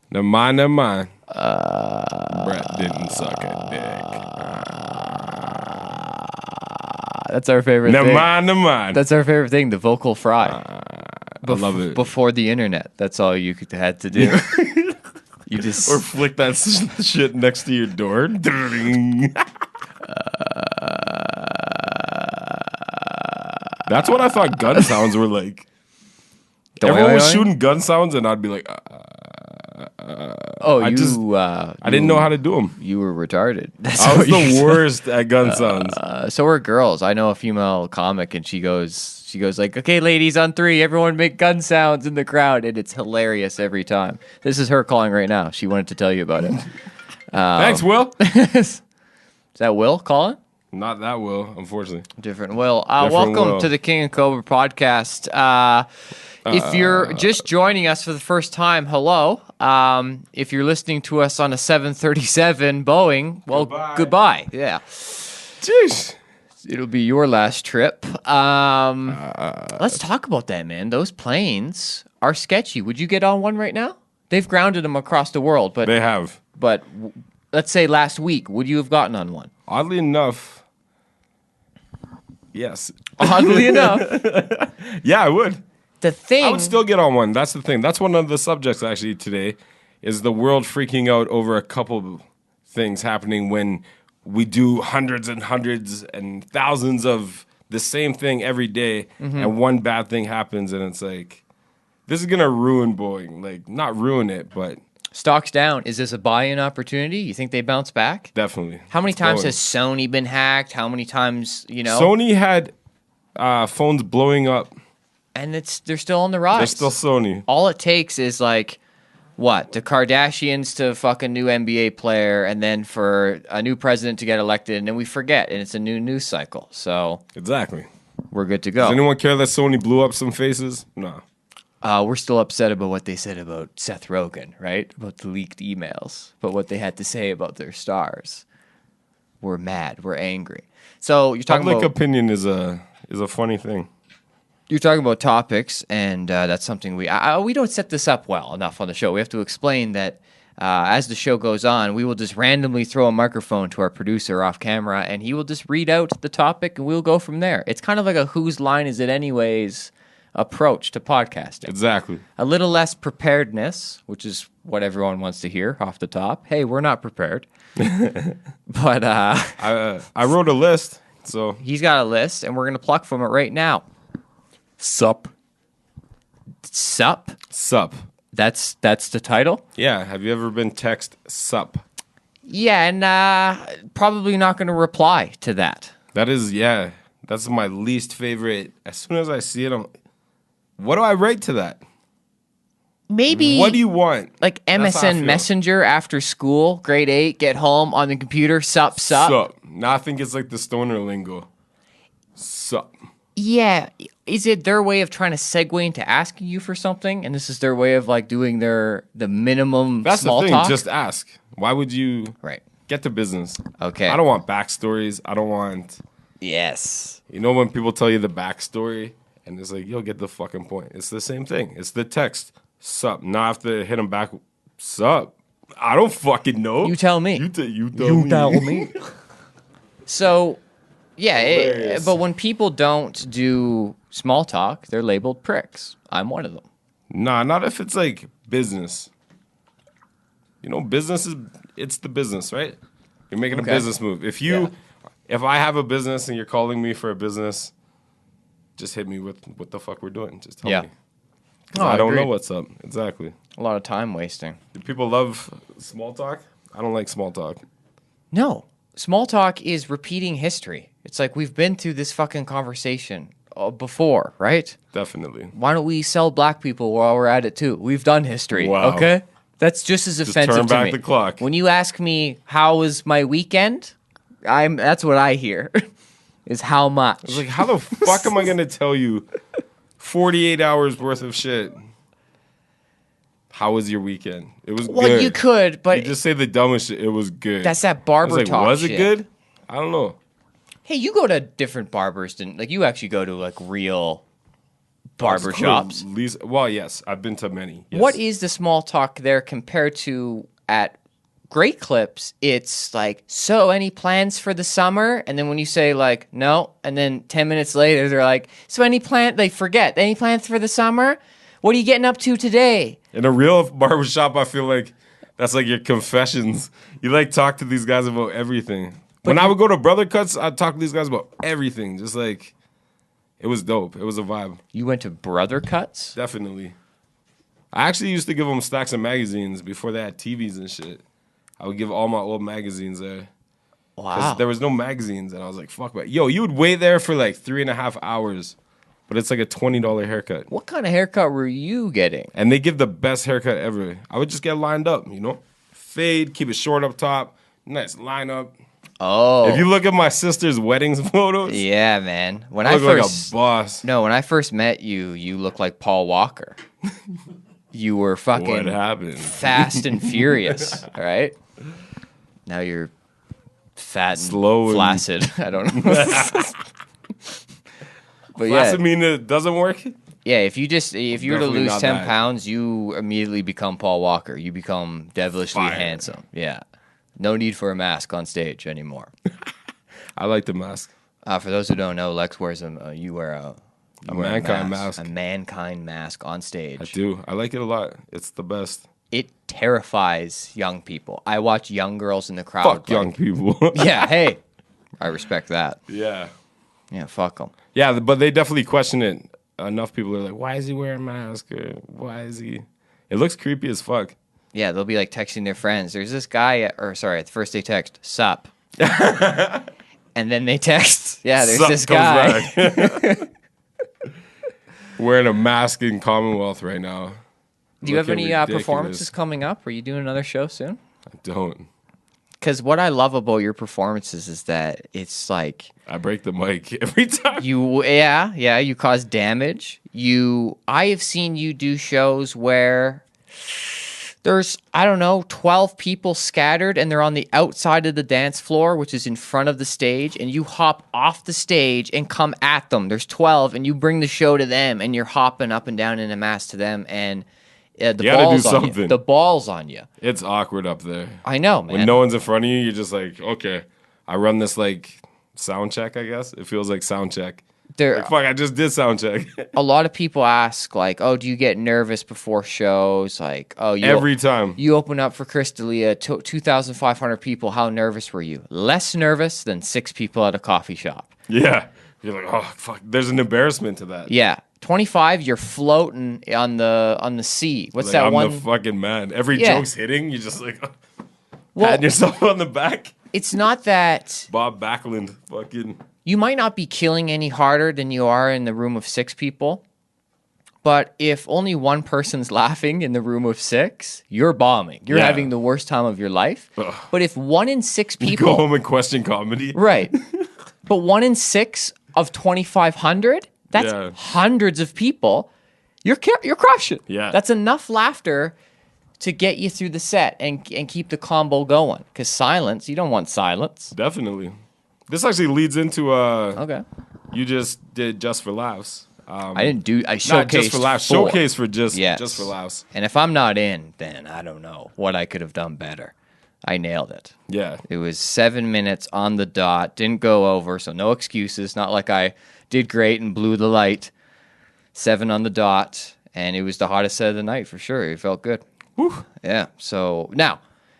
Never mind, never mind. Brett didn't suck a dick. That's our favorite Never thing. mind, never mind. That's our favorite thing, the vocal fry. I love it. Before the internet, that's all you had to do. You just Or flick that shit next to your door. That's what I thought gun sounds were like. Everyone was shooting gun sounds, and I'd be like, oh, I didn't know how to do them. You were retarded. I was the worst at gun sounds. So are girls. I know a female comic, and she goes like, "Okay, ladies, on 3, everyone make gun sounds in the crowd," and it's hilarious every time. This is her calling right now. She wanted to tell you about it. Thanks, Will. Is that Will calling? Not that Will, unfortunately. Different Will. Welcome to the King and Cobra podcast. If you're just joining us for the first time, hello. If you're listening to us on a 737 Boeing, well, goodbye. Yeah. Jeez. It'll be your last trip. Let's talk about that, man. Those planes are sketchy. Would you get on one right now? They've grounded them across the world, but they have. But let's say last week, would you have gotten on one? Oddly enough, yes. Oddly enough, yeah, I would. I would still get on one. That's the thing. That's one of the subjects actually today, is the world freaking out over a couple things happening when we do hundreds and hundreds and thousands of the same thing every day, and one bad thing happens, and it's like, this is gonna ruin Boeing. Like, not ruin it, but stocks down. Is this a buy-in opportunity? You think they bounce back? Definitely. How many times has Sony been hacked? How many times, Sony had phones blowing up. And they're still on the rise. They're still Sony. All it takes is like, what? The Kardashians to fuck a new NBA player, and then for a new president to get elected, and then we forget, and it's a new news cycle. So exactly, we're good to go. Does anyone care that Sony blew up some faces? No. We're still upset about what they said about Seth Rogen, right? About the leaked emails, but what they had to say about their stars. We're mad. We're angry. So you're talking public about opinion is a funny thing. You're talking about topics, and that's something we don't set this up well enough on the show. We have to explain that as the show goes on, we will just randomly throw a microphone to our producer off camera, and he will just read out the topic, and we'll go from there. It's kind of like a whose line is it anyways approach to podcasting. Exactly. A little less preparedness, which is what everyone wants to hear off the top. Hey, we're not prepared. But I wrote a list, so he's got a list, and we're going to pluck from it right now. Sup. That's the title? Yeah. Have you ever been text sup? Yeah, and probably not going to reply to that. That is, yeah. That's my least favorite. As soon as I see it, what do I write to that? Maybe. What do you want? Like MSN Messenger after school, grade 8, get home on the computer, sup. Now I think it's like the stoner lingo. Sup. Yeah. Is it their way of trying to segue into asking you for something? And this is their way of like doing the minimum That's small the thing. talk? Just ask. Why would you get to business? Okay. I don't want backstories. I don't want... Yes. You know when people tell you the backstory and it's like, you'll get the fucking point. It's the same thing. It's the text. Sup. Now I have to hit them back. Sup. I don't fucking know. You tell me. You tell me. So, yeah, but when people don't do small talk, they're labeled pricks. I'm one of them. Nah, not if it's like business. You know, it's the business, right? You're making a business move. If I have a business and you're calling me for a business, just hit me with what the fuck we're doing. Just tell me. Because I don't know what's up. Exactly. A lot of time wasting. Do people love small talk? I don't like small talk. No. Small talk is repeating history. It's like we've been through this fucking conversation before, right? Definitely. Why don't we sell black people while we're at it too? We've done history, okay? That's just as offensive to me. Turn back the clock. When you ask me, how was my weekend? That's what I hear, is how much. I was like, how the fuck am I going to tell you 48 hours worth of shit? How was your weekend? It was good. Well, you could, but... You just say the dumbest shit. It was good. That's that barber talk was shit. it good? I don't know. Hey, you go to different barbers than... Like, you actually go to, like, real barbershops. Well, yes, I've been to many. Yes. What is the small talk there compared to at Great Clips? It's like, so any plans for the summer? And then when you say like, no, and then 10 minutes later, they're like, so they forget, any plans for the summer? What are you getting up to today? In a real barbershop, I feel like that's like your confessions. You like talk to these guys about everything. When I would go to Brother Cuts, I'd talk to these guys about everything. Just like, it was dope. It was a vibe. You went to Brother Cuts? Definitely. I actually used to give them stacks of magazines before they had TVs and shit. I would give all my old magazines there. Wow. There was no magazines, and I was like, fuck, man. Yo, you would wait there for like 3.5 hours, but it's like a $20 haircut. What kind of haircut were you getting? And they give the best haircut ever. I would just get lined up, you know? Fade, keep it short up top, nice lineup. Oh. If you look at my sister's weddings photos. Yeah, man. I look like a boss. No, when I first met you, you looked like Paul Walker. You were fucking What happened? fast and furious, all right? Now you're fat and Slow and- flaccid. I don't know. But Does it mean it doesn't work? yeah, if you were to Definitely lose not 10 that. pounds, you immediately become Paul Walker. You become devilishly Fire. handsome. Yeah. No need for a mask on stage anymore. I like the mask. For those who don't know, Lex wears you wear a mankind mask. A mankind mask on stage. I do. I like it a lot. It's the best. It terrifies young people. I watch young girls in the crowd. Fuck young people. Yeah, hey, I respect that. Yeah. Yeah, fuck them. Yeah, but they definitely question it. Enough people are like, why is he wearing a mask? Or why is he... It looks creepy as fuck. Yeah, they'll be like texting their friends. There's this guy, at the first they text, sup. And then they text, yeah, there's Sup this comes guy. back. Wearing a mask in Commonwealth right now. Do you have Looking any ridiculous. performances coming up? Are you doing another show soon? I don't. Because what I love about your performances is that it's like I break the mic every time. you cause damage. I have seen you do shows where there's, I don't know, 12 people scattered and they're on the outside of the dance floor, which is in front of the stage, and you hop off the stage and come at them. There's 12 and you bring the show to them and you're hopping up and down in a mass to them, and the ball's on you. something. The ball's on you. It's awkward up there. I know, man. When no one's in front of you, you're just like, okay. I run this like sound check, I guess. It feels like sound check. Like, fuck, I just did sound check. A lot of people ask, like, oh, do you get nervous before shows? Like, oh, Every time. You open up for Crystalia, 2,500 people. How nervous were you? Less nervous than 6 people at a coffee shop. Yeah. You're like, oh, fuck. There's an embarrassment to that. Yeah. 25, you're floating on the sea. What's Like, that I'm one? the fucking man. Every Yeah. joke's hitting. You're just like, Well- patting yourself on the back. It's not that Bob Backlund. Fucking. you might not be killing any harder than you are in the room of 6 people. But if only one person's laughing in the room of 6, you're bombing. You're Yeah. having the worst time of your life. Ugh. But if 1 in 6 You people... go home and question comedy. Right. But 1 in 6 of 2,500, that's Yeah. hundreds of people. You're crushing. Yeah. That's enough laughter to get you through the set and keep the combo going. Because silence, you don't want silence. Definitely. This actually leads into Okay. you just did Just for Laughs. I didn't do. I showcased Not Just for Laughs. 4. Showcase for just Yes. for Laughs. And if I'm not in, then I don't know what I could have done better. I nailed it. Yeah. It was 7 minutes on the dot. Didn't go over, so no excuses. Not like I did great and blew the light. 7 on the dot, and it was the hottest set of the night for sure. It felt good. Whew. Yeah. So now,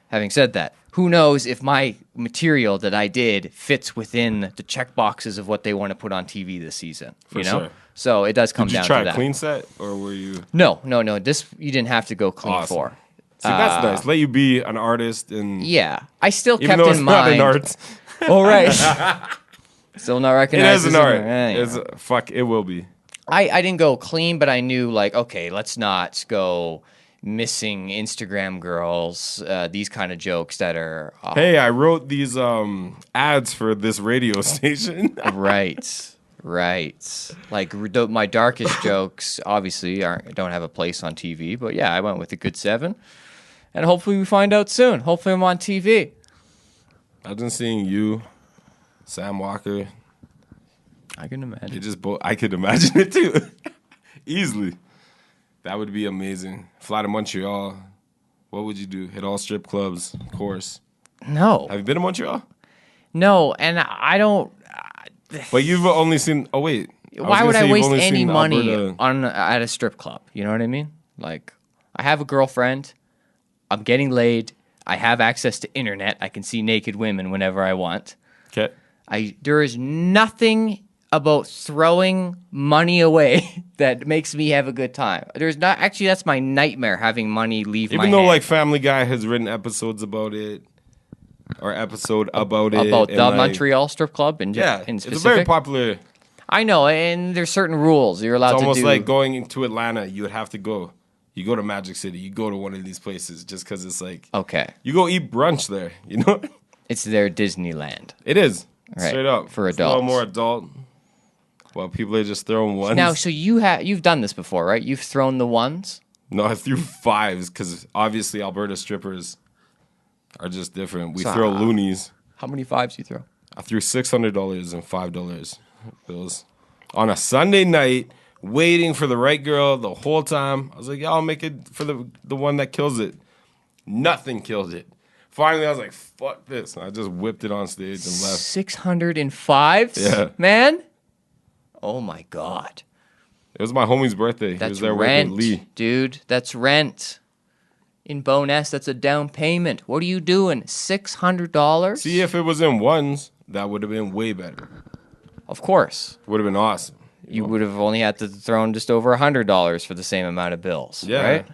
having said that, who knows if my material that I did fits within the check boxes of what they want to put on TV this season? For you know. sure. So it does come Did you down try to a that. clean set, or were you? No. This you didn't have to go clean Awesome. for. See, that's nice. Let you be an artist, and Yeah, I still even kept though it's in not mind. an art, Oh right. Still not it recognized. is as an art. yeah. It's fuck. It will be. I didn't go clean, but I knew like, okay, let's not go missing Instagram girls, these kind of jokes that are Hey, I wrote these ads for this radio station. right. Like my darkest jokes obviously don't have a place on TV, but yeah, I went with a good 7, and hopefully we find out soon. Hopefully I'm on TV. I've been seeing you, Sam Walker. I can imagine. I could imagine it too. Easily. That would be amazing. Fly to Montreal. What would you do? Hit all strip clubs, of course. No. Have you been to Montreal? No, and I don't. But you've only seen. Oh wait. Why would I waste any seen money Alberta. at a strip club? You know what I mean? Like, I have a girlfriend. I'm getting laid. I have access to internet. I can see naked women whenever I want. Okay. There is nothing about throwing money away that makes me have a good time. There's not actually. That's my nightmare, having money leave my Even though hand. like Family Guy has written episodes about it, or episode about it, About and, the like, Montreal strip club in it's specific. a very popular. I know, and there's certain rules you're allowed It's to do. almost like going into Atlanta. You would have to go. You go to Magic City. You go to one of these places just because it's like Okay, you go eat brunch there. You know, it's their Disneyland. it is Right. straight up For It's a little adults. more adult. While people are just throwing ones. Now, so you've done this before, right? You've thrown the ones. No, I threw fives because obviously Alberta strippers are just different. We So, throw loonies. How many fives you throw? I threw $600 and $5 bills on a Sunday night, waiting for the right girl the whole time. I was like, "Yeah, I'll make it for the one that kills it." Nothing killed it. Finally, I was like, "Fuck this!" And I just whipped it on stage and left. 605s? Yeah. Man? Oh my God. It was my homie's birthday. He That's was there rent, with Lee. dude. That's rent. In Bonus, that's a down payment. What are you doing? $600? See, if it was in ones, that would have been way better. Of course. Would have been awesome. You would have only had to thrown just over $100 for the same amount of bills, Yeah. right?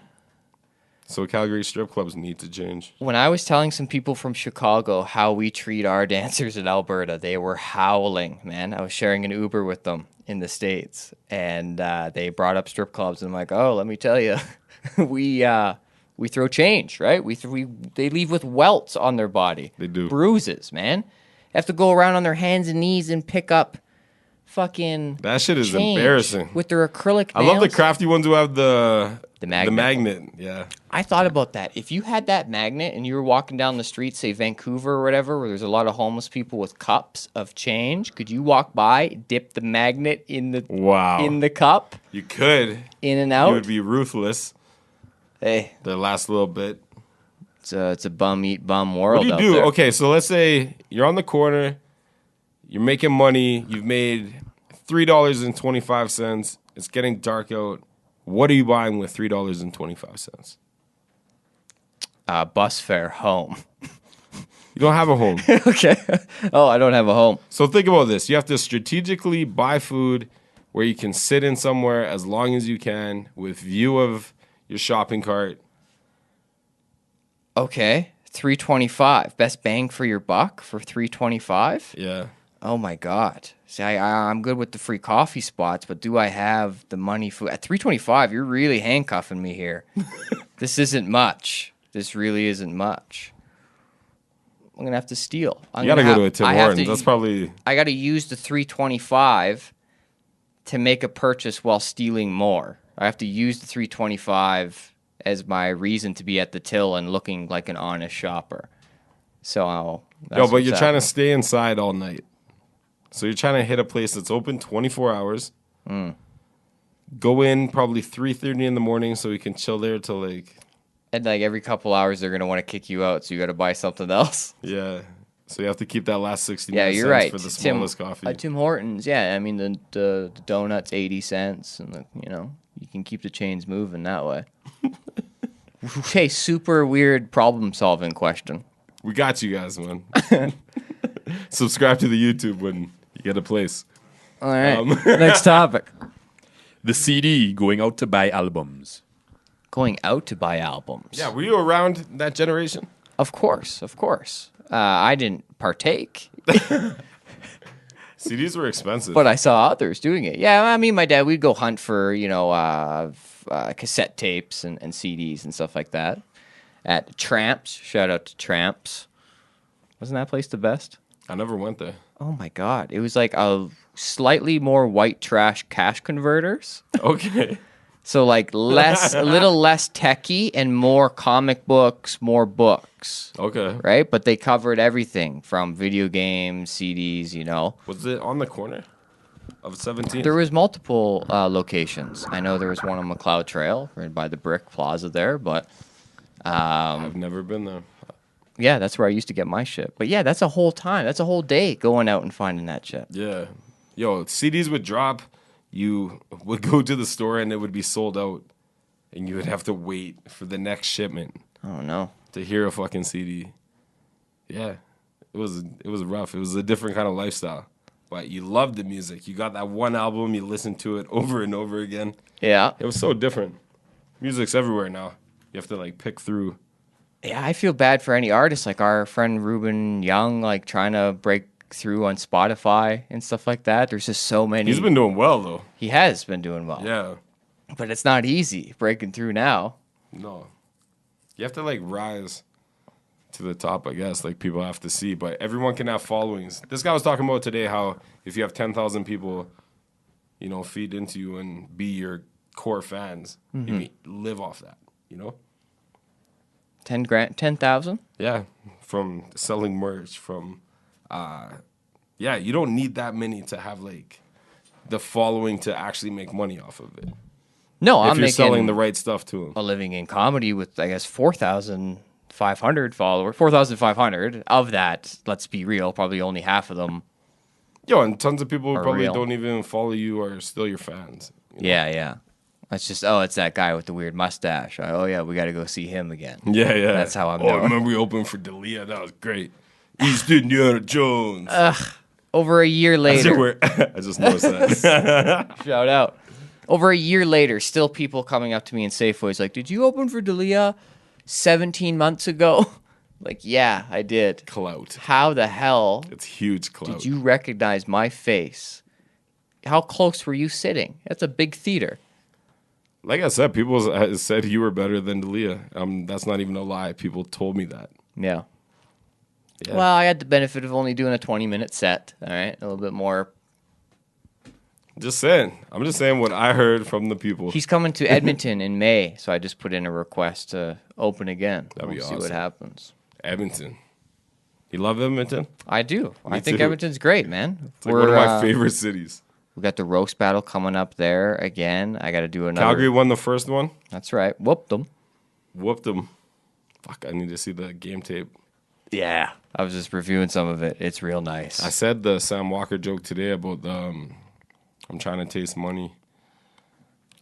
So Calgary strip clubs need to change. When I was telling some people from Chicago how we treat our dancers in Alberta, they were howling, man. I was sharing an Uber with them in the States, and they brought up strip clubs, and I'm like, oh, let me tell you, we throw change, right? They leave with welts on their body. They do. Bruises, man. They have to go around on their hands and knees and pick up fucking That shit is change embarrassing. with their acrylic I love the nails. crafty ones who have the magnet. magnet. Yeah. I thought about that. If you had that magnet and you were walking down the street, say Vancouver or whatever, where there's a lot of homeless people with cups of change, could you walk by, dip the magnet in the cup, You could. in and You out? would be ruthless. Hey, The last little bit. it's a bum eat bum What world do you out do? there. Okay, so let's say you're on the corner, you're making money, you've made $3.25. It's getting dark out. What are you buying with $3.25? Bus fare home. You don't have a home. Okay. Oh, I don't have a home. So think about this. You have to strategically buy food where you can sit in somewhere as long as you can with view of your shopping cart. Okay. $3.25. Best bang for your buck for $3.25? Yeah. Oh my God! See, I'm good with the free coffee spots, but do I have the money for at $3.25? You're really handcuffing me here. This isn't much. This really isn't much. I'm gonna have to steal. You gotta go to a Tim Hortons. That's probably I gotta use the $3.25 to make a purchase while stealing more. I have to use the $3.25 as my reason to be at the till and looking like an honest shopper. So, but you're trying to stay inside all night. So you're trying to hit a place that's open 24 hours. Go in probably 3:30 in the morning so you can chill there till like And like every couple hours, they're gonna want to kick you out, so you got to buy something else. yeah. So you have to keep that last 60 Yeah, cents you're right. for the smallest coffee. Tim Hortons, yeah. I mean the donuts 80 cents, and you can keep the chains moving that way. Hey, super weird problem solving question. We got you guys, man. Subscribe to the YouTube when you get a place. All right, next topic. The CD going out to buy albums. Going out to buy albums. Yeah, were you around that generation? Of course. I didn't partake, CDs were expensive. but I saw others doing it. Yeah, I mean, my dad, we'd go hunt for, cassette tapes and CDs and stuff like that. At Tramps, shout out to Tramps. Wasn't that place the best? I never went there. Oh my God. It was like a slightly more white trash cash converters. Okay. So like a little less techie and more comic books, more books. Okay. Right? But they covered everything from video games, CDs, Was it on the corner? of 17th? There was multiple locations. I know there was one on McLeod Trail, right by the Brick Plaza there, but I've never been there. yeah, that's where I used to get my shit. But yeah, that's a whole time. That's a whole day going out and finding that shit. Yeah. Yo, CDs would drop. You would go to the store and it would be sold out. And you would have to wait for the next shipment Oh no. to hear a fucking CD. Yeah. It was rough. It was a different kind of lifestyle. But you loved the music. You got that one album, you listened to it over and over again. Yeah. It was so different. Music's everywhere now. You have to like pick through. Yeah, I feel bad for any artist like our friend Ruben Young, like trying to break through on Spotify and stuff like that. There's just so many. He's been doing well though. He has been doing well. Yeah. But it's not easy breaking through now. No. You have to like rise to the top, I guess. Like people have to see, but everyone can have followings. This guy was talking about today how if you have 10,000 people, you know, feed into you and be your core fans, you live off that, you know? 10,000? Yeah, from selling merch, from, yeah, you don't need that many to have like the following to actually make money off of it. No, If I'm you're making selling the right stuff to them. a living in comedy with, I guess, 4,500 followers. 4,500 of that, let's be real, probably only half of them. Yo, and tons of people who Are probably real. don't even follow you are still your fans. You know? Yeah. It's just, oh, it's that guy with the weird mustache. Oh, yeah, we got to go see him again. Yeah. That's how I'm Oh, known. remember we opened for Dalia? That was great. East Indiana Jones. Over a year later, I just noticed that. shout out. Over a year later, still people coming up to me in Safeways like, did you open for Dalia 17 months ago? Like, yeah, I did. Clout. How the hell It's huge clout. did you recognize my face? How close were you sitting? That's a big theater. Like I said, people said you were better than Dalia. That's not even a lie. People told me that. Yeah. Yeah. Well, I had the benefit of only doing a 20-minute set. All right, a little bit more. Just saying. I'm just saying what I heard from the people. He's coming to Edmonton in May, so I just put in a request to open again. That'd be We'll see what awesome. happens. Edmonton. You love Edmonton? I do. I think too. Edmonton's great, man. It's like one of my favorite cities. We got the roast battle coming up there again. I got to do another. Calgary won the first one. That's right. Whooped them. Whooped them. Fuck, I need to see the game tape. Yeah. I was just reviewing some of it. It's real nice. I said the Sam Walker joke today about I'm trying to taste money.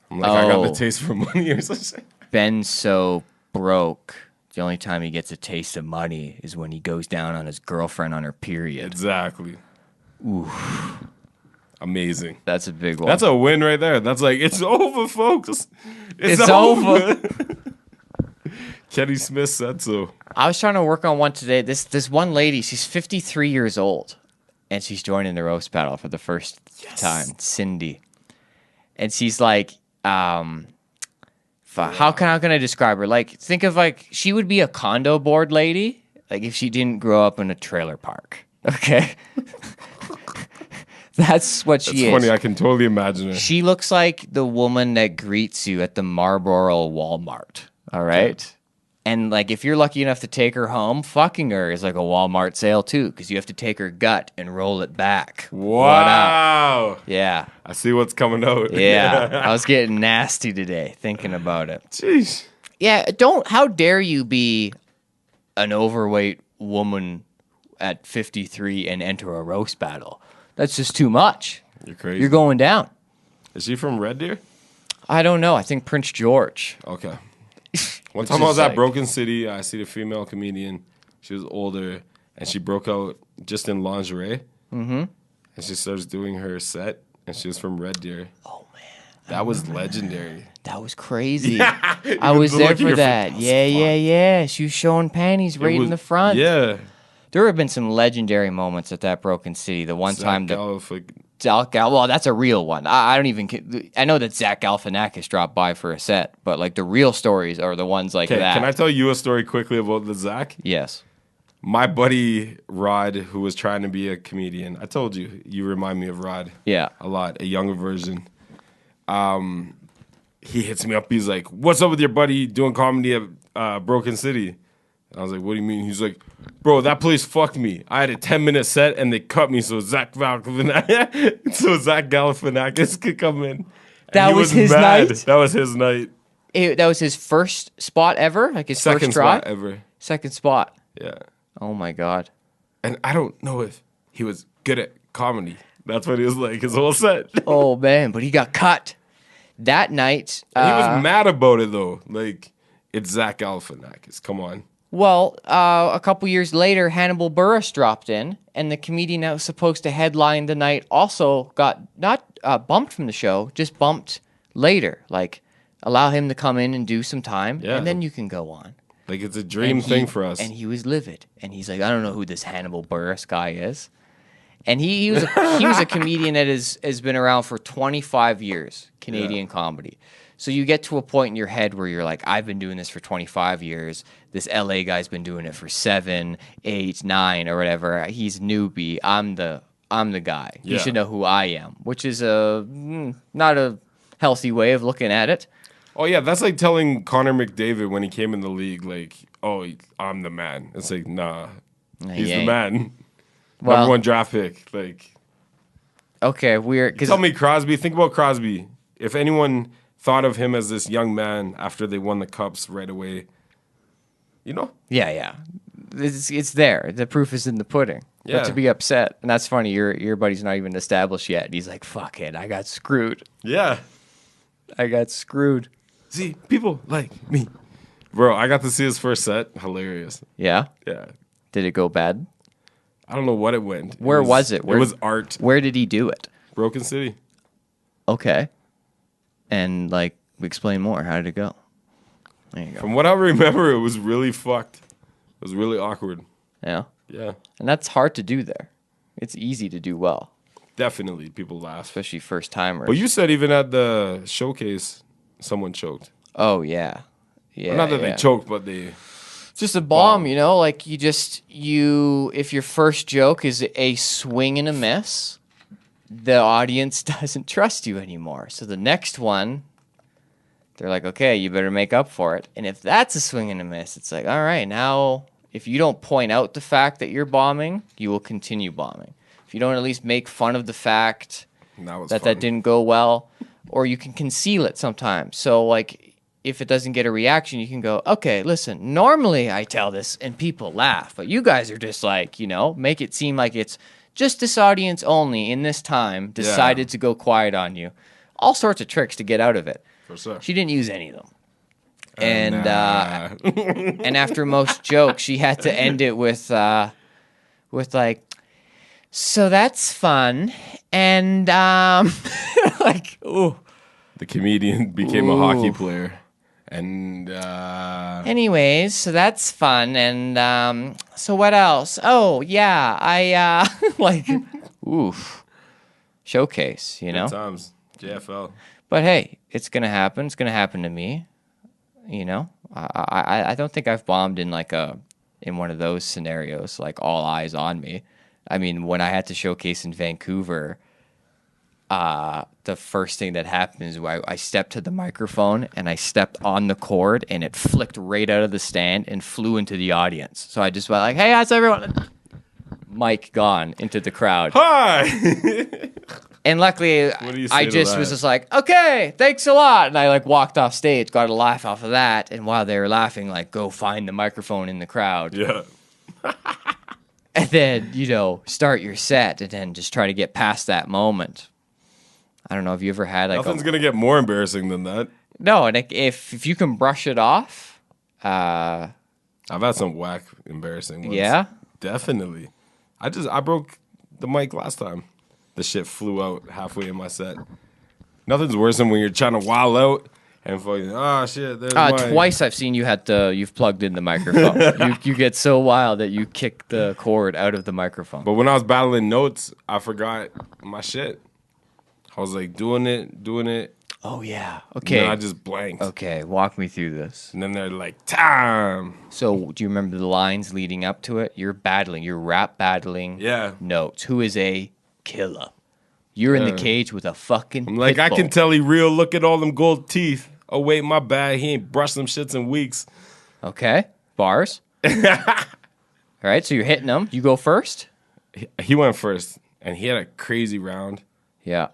I'm like, I got the Oh. taste for money or something. Ben's so broke. The only time he gets a taste of money is when he goes down on his girlfriend on her period. Exactly. Oof. Amazing. That's a big one. That's a win right there. That's like, it's over, folks. It's over. Kenny Smith said so. I was trying to work on one today. This one lady, she's 53 years old, and she's joining the roast battle for the first time. Cindy, and she's like, how can I describe her? Like, think of like she would be a condo board lady, like if she didn't grow up in a trailer park. Okay, that's what she It's is. funny. I can totally imagine her. She looks like the woman that greets you at the Marlboro Walmart. All right. And like, if you're lucky enough to take her home, fucking her is like a Walmart sale too, because you have to take her gut and roll it back. What up? Wow. Yeah. I see what's coming out. Yeah. I was getting nasty today thinking about it. Jeez. Yeah. How dare you be an overweight woman at 53 and enter a roast battle? That's just too much. You're crazy. You're going down. Is she from Red Deer? I don't know. I think Prince George. Okay. One Which time I was is at like- Broken City. I see the female comedian. She was older, and she broke out just in lingerie. Mm-hmm. And she starts doing her set, and she was from Red Deer. Oh, man. That was legendary. That was crazy. Yeah. I was there Look at for your that. face. Yeah. She was showing panties right in the front. Yeah. There have been some legendary moments at that Broken City. The one time that Zach well, that's a real one. I don't even. I know that Zach Galifianakis dropped by for a set, but like the real stories are the ones like Okay, that. can I tell you a story quickly about the Zach? Yes. My buddy Rod, who was trying to be a comedian, I told you, you remind me of Rod. Yeah. A lot, a younger version. He hits me up. He's like, "What's up with your buddy doing comedy at Broken City?" And I was like, what do you mean? He's like, bro, that place fucked me. I had a 10-minute set and they cut me so Zach Galifianakis could come in. And That he was his mad. night? That was his night. That was his first spot ever? Like his Second first try? spot ever. Second spot. Yeah. Oh my God. And I don't know if he was good at comedy. That's what he was like his whole set. Oh man, but he got cut. That night. He was mad about it though. Like, it's Zach Galifianakis. Come on. Well, a couple years later, Hannibal Buress dropped in, and the comedian that was supposed to headline the night also got not bumped from the show, just bumped later. Like, allow him to come in and do some time, Yeah. and then you can go on. Like, it's a dream And thing for us. And he was livid, and he's like, I don't know who this Hannibal Buress guy is. And he was a comedian that has been around for 25 years, Canadian comedy. So you get to a point in your head where you're like, I've been doing this for 25 years. This LA guy's been doing it for 7, 8, 9, or whatever. He's newbie. I'm the guy. He Yeah. should know who I am, which is not a healthy way of looking at it. Oh, yeah, that's like telling Connor McDavid when he came in the league, like, oh, I'm the man. It's like, nah, he's he the ain't. man. Well- Number 1 draft pick. Like, Okay, weird. tell me Crosby. Think about Crosby. If anyone thought of him as this young man after they won the Cups right away, you know? Yeah. It's there. The proof is in the pudding. Yeah. But to be upset, and that's funny, your buddy's not even established yet. And he's like, fuck it, I got screwed. Yeah. See, people like me. Bro, I got to see his first set. Hilarious. Yeah? Yeah. Did it go bad? I don't know what it went. Where was it? It was art. Where did he do it? Broken City. Okay. And, like, explain more. How did it go? There you go. From what I remember, it was really fucked. It was really awkward. Yeah. Yeah. And that's hard to do there. It's easy to do well, Definitely, people laugh. especially first timers. But you said even at the showcase, someone choked. Oh, yeah. Yeah. Well, not that yeah. they choked, but they... It's just a bomb, you know? Like, if your first joke is a swing and a miss, the audience doesn't trust you anymore. So the next one, they're like, okay, you better make up for it. And if that's a swing and a miss, it's like, all right, now if you don't point out the fact that you're bombing, you will continue bombing. If you don't at least make fun of the fact that didn't go well, or you can conceal it sometimes. So, like, if it doesn't get a reaction, you can go, okay, listen, normally I tell this and people laugh, but you guys are just like, make it seem like it's just this audience only in this time decided to go quiet on you. All sorts of tricks to get out of it. For sure. She didn't use any of them. And and after most jokes, she had to end it with like, so that's fun. And like, ooh. The comedian became a hockey player. And Anyways, so that's fun. And so what else? Oh, yeah, I like, oof. Showcase, good times. JFL. But hey, it's going to happen. It's going to happen to me. I don't think I've bombed in in one of those scenarios, like all eyes on me. I mean, when I had to showcase in Vancouver, the first thing that happened is I stepped to the microphone and I stepped on the cord and it flicked right out of the stand and flew into the audience. So I just went like, hey, how's everyone? Mic gone into the crowd. Hi! And luckily, I just was just like, okay, thanks a lot. And I walked off stage, got a laugh off of that. And while they were laughing, go find the microphone in the crowd. Yeah. And then, start your set and then just try to get past that moment. I don't know. Have you ever had Nothing's going to get more embarrassing than that. No, and if you can brush it off. I've had some whack embarrassing ones. Yeah? Definitely. I broke the mic last time. The shit flew out halfway in my set. Nothing's worse than when you're trying to wild out and fucking, shit, there's mine. Twice I've seen you've plugged in the microphone. you get so wild that you kick the cord out of the microphone. But when I was battling notes, I forgot my shit. I was doing it. Oh, yeah. And Okay. then I just blanked. Okay, walk me through this. And then they're like, time. So, do you remember the lines leading up to it? You're rap battling Yeah. notes. Who is a killer? You're in the cage with a fucking I'm like, pit I bull. can tell he real. Look at all them gold teeth. Oh, wait, my bad. He ain't brushed them shits in weeks. Okay, bars. All right, so you're hitting them. You go first? He went first, and he had a crazy round. Yeah.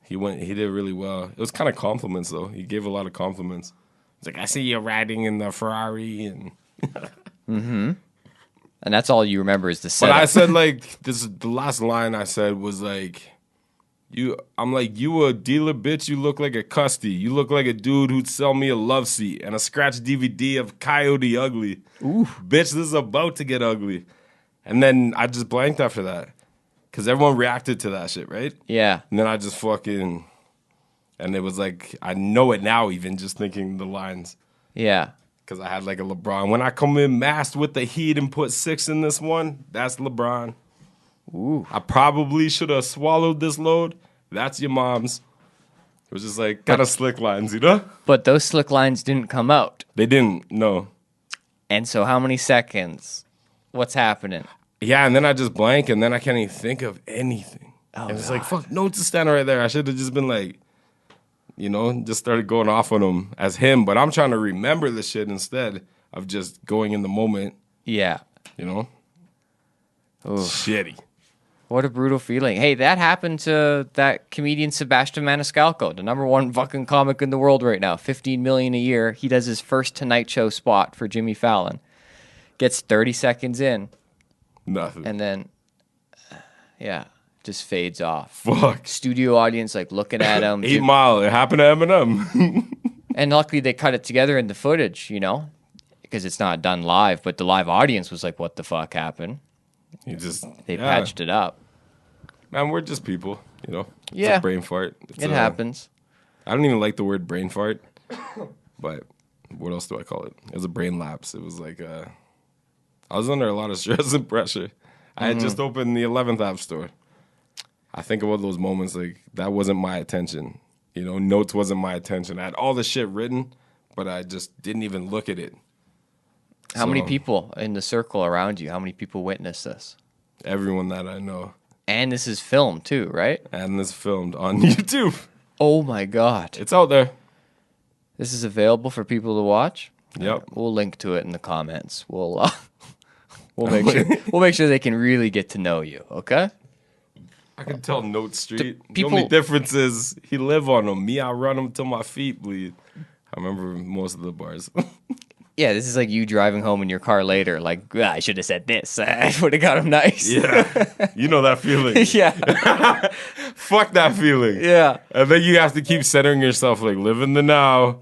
He did really well. It was kind of compliments, though. He gave a lot of compliments. He's like, I see you riding in the Ferrari. And And that's all you remember is the But setup. I said, like, the last line I said was, like, I'm like, you a dealer, bitch. You look like a custy. You look like a dude who'd sell me a love seat and a scratch DVD of Coyote Ugly. Ooh. Bitch, this is about to get ugly. And then I just blanked after that. Because everyone reacted to that shit, right? Yeah. And then I just fucking... And it was like, I know it now even just thinking the lines. Yeah. Because I had like a LeBron. When I come in masked with the heat and put 6 in this one, that's LeBron. Ooh. I probably should have swallowed this load. That's your mom's. It was just like kind of slick lines, you know? But those slick lines didn't come out. They didn't, no. And so how many seconds? What's happening? Yeah, and then I just blank, and then I can't even think of anything. Oh, and it's like, fuck, notes is standing right there. I should have just been like, you know, just started going off on him as him. But I'm trying to remember the shit instead of just going in the moment, Yeah. you know? Ooh. Shitty. What a brutal feeling. Hey, that happened to that comedian Sebastian Maniscalco, the #1 fucking comic in the world right now. $15 million a year. He does his first Tonight Show spot for Jimmy Fallon. Gets 30 seconds in. Nothing. And then, yeah, just fades off. Fuck. Studio audience, like, looking at him. 8 Mile. It happened to Eminem. And luckily they cut it together in the footage, you know, because it's not done live. But the live audience was like, what the fuck happened? They patched it up. Man, we're just people, you know? It's Yeah. a brain fart. It happens. I don't even like the word brain fart, but what else do I call it? It was a brain lapse. It was like, I was under a lot of stress and pressure. I had just opened the 11th App Store. I think about those moments like that wasn't my attention. You know, notes wasn't my attention. I had all the shit written, but I just didn't even look at it. How many people in the circle around you? How many people witnessed this? Everyone that I know. And this is filmed too, right? And this filmed on YouTube. Oh my God. It's out there. This is available for people to watch? Yep. We'll link to it in the comments. We'll make sure they can really get to know you, okay? I can tell Note Street. The people- only difference is he live on them. Me, I run them till my feet bleed. I remember most of the bars. Yeah, this is like you driving home in your car later, like, I should have said this. I would have got him nice. Yeah. You know that feeling. Yeah. Fuck that feeling. Yeah. And then you have to keep centering yourself like, live in the now,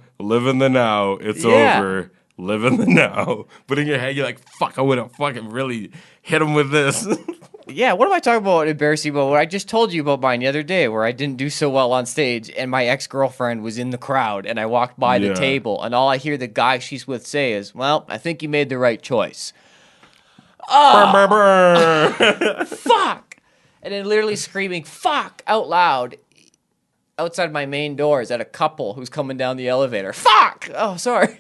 it's Yeah. over, live in the now. But in your head, you're like, fuck, I would have fucking really hit him with this. Yeah, what am I talking about embarrassing about? What I just told you about mine the other day where I didn't do so well on stage and my ex-girlfriend was in the crowd and I walked by the Yeah. table and all I hear the guy she's with say is, well, I think you made the right choice. Oh, fuck! And then literally screaming, fuck, out loud outside my main doors at a couple who's coming down the elevator. Fuck! Oh, sorry.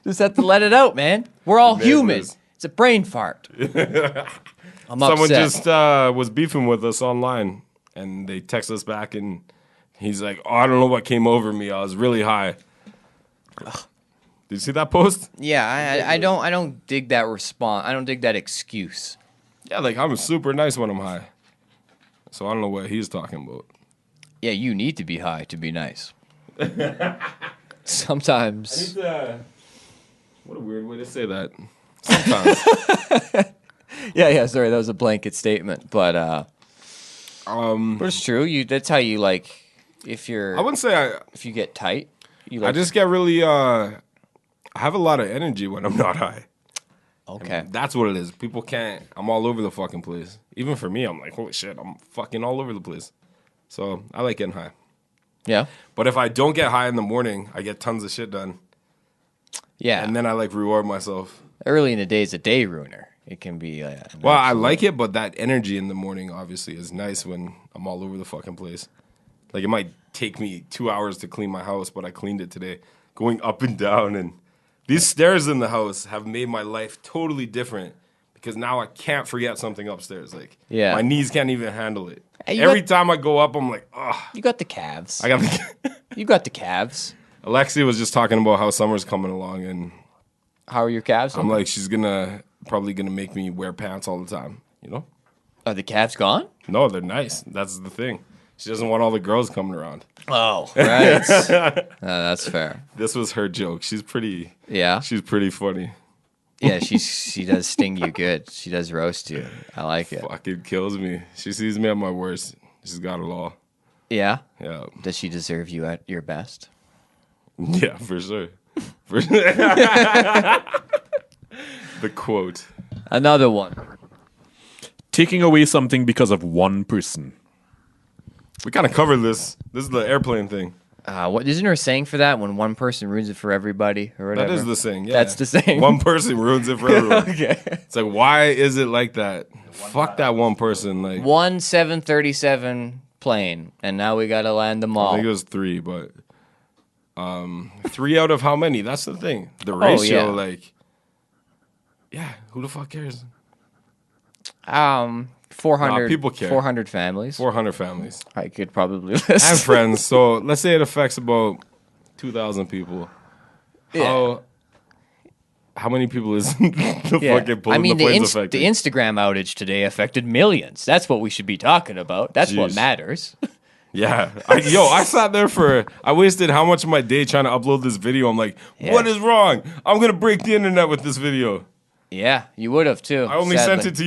Just have to let it out, man. We're all human. is. It's a brain fart. I'm Someone upset. just was beefing with us online, and they text us back, and he's like, "Oh, I don't know what came over me. I was really high." Did you see that post? Yeah, I don't dig that response. I don't dig that excuse. Yeah, like I'm super nice when I'm high, so I don't know what he's talking about. Yeah, you need to be high to be nice. Sometimes. What a weird way to say that. Sometimes. Yeah. Sorry, that was a blanket statement, but it's true. That's how you like. If I wouldn't say if you get tight, you I like. just get really. I have a lot of energy when I'm not high. Okay. That's what it is. People can't. I'm all over the fucking place. Even for me, I'm like, holy shit, I'm fucking all over the place. So I like getting high. Yeah. But if I don't get high in the morning, I get tons of shit done. Yeah. And then I like reward myself. Early in the day is a day ruiner. It can be. Well, I like it, but that energy in the morning obviously is nice when I'm all over the fucking place. Like it might take me 2 hours to clean my house, but I cleaned it today, going up and down. And these stairs in the house have made my life totally different because now I can't forget something upstairs. Like my knees can't even handle it. Hey, Every time I go up, I'm like, ugh. You got the calves. I got the. You got the calves. Alexi was just talking about how summer's coming along, and How are your calves? I'm looking? like, she's probably gonna make me wear pants all the time. You know? Are the calves gone? No, they're nice. That's the thing. She doesn't want all the girls coming around. Oh, right. That's fair. This was her joke. She's pretty. Yeah. She's pretty funny. Yeah, she does sting you good. She does roast you. I like it. Fucking kills me. She sees me at my worst. She's got it all. Yeah? Yeah. Does she deserve you at your best? Yeah, for sure. The quote. Another one. Taking away something because of one person. We kind of covered this. This is the airplane thing. What isn't there a saying for that? When one person ruins it for everybody or whatever? That is the saying. Yeah. That's the saying. One person ruins it for everyone. Okay. It's like, why is it like that? Fuck that one person. Like, One 737 plane, and now we got to land them I all. think it was 3, but 3 out of how many? That's the thing. The ratio, yeah. like, yeah, who the fuck cares? 400 people care. 400 families. 400 families. I could probably I have list. friends, so let's say it affects about 2,000 people. How many people is the fucking I mean, the the planes affecting? Instagram outage today affected millions. That's what we should be talking about. That's what Jeez. matters. Yeah. I sat there I wasted how much of my day trying to upload this video. I'm like, Yeah. what is wrong? I'm going to break the internet with this video. Yeah, you would have too. I only sadly. sent it to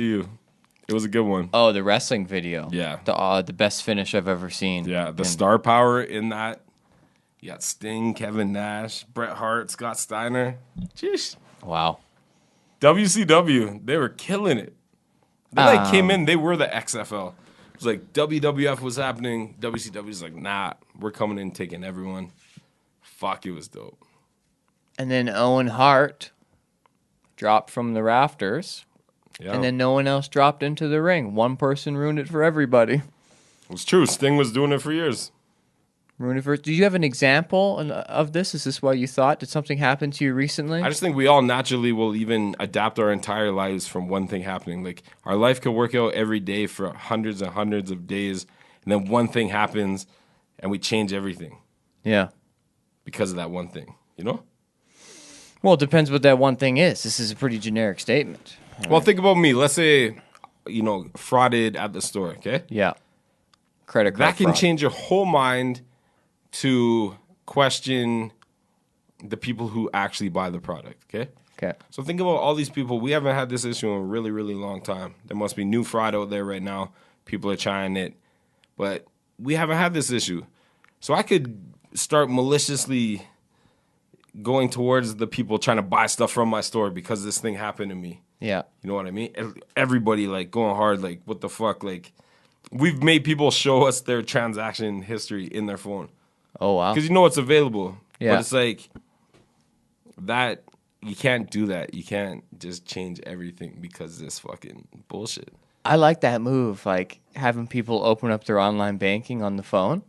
you. It was a good one. Oh, the wrestling video. Yeah. The best finish I've ever seen. Yeah, the star power in that. You got Sting, Kevin Nash, Bret Hart, Scott Steiner. Jeez. Wow. WCW, they were killing it. They came in, they were the XFL. It was like WWF was happening. WCW's like, nah, we're coming in taking everyone. Fuck, it was dope. And then Owen Hart dropped from the rafters. Yeah. And then no one else dropped into the ring. One person ruined it for everybody. It's true. Sting was doing it for years. Ruined it for. Do you have an example of this? Is this why you thought? Did something happen to you recently? I just think we all naturally will even adapt our entire lives from one thing happening. Like, our life could work out every day for hundreds and hundreds of days, and then one thing happens, and we change everything Yeah. because of that one thing, you know? Well, it depends what that one thing is. This is a pretty generic statement. Well, think about me. Let's say, frauded at the store, okay? Yeah. Credit card That can fraud. change your whole mind to question the people who actually buy the product, okay? Okay. So think about all these people. We haven't had this issue in a really, really long time. There must be new fraud out there right now. People are trying it. But we haven't had this issue. So I could start maliciously going towards the people trying to buy stuff from my store because this thing happened to me. Yeah. You know what I mean? Everybody, like, going hard, like, what the fuck? Like, we've made people show us their transaction history in their phone. Oh, wow. Because you know it's available. Yeah. But it's like, that, you can't do that. You can't just change everything because of this fucking bullshit. I like that move, like having people open up their online banking on the phone.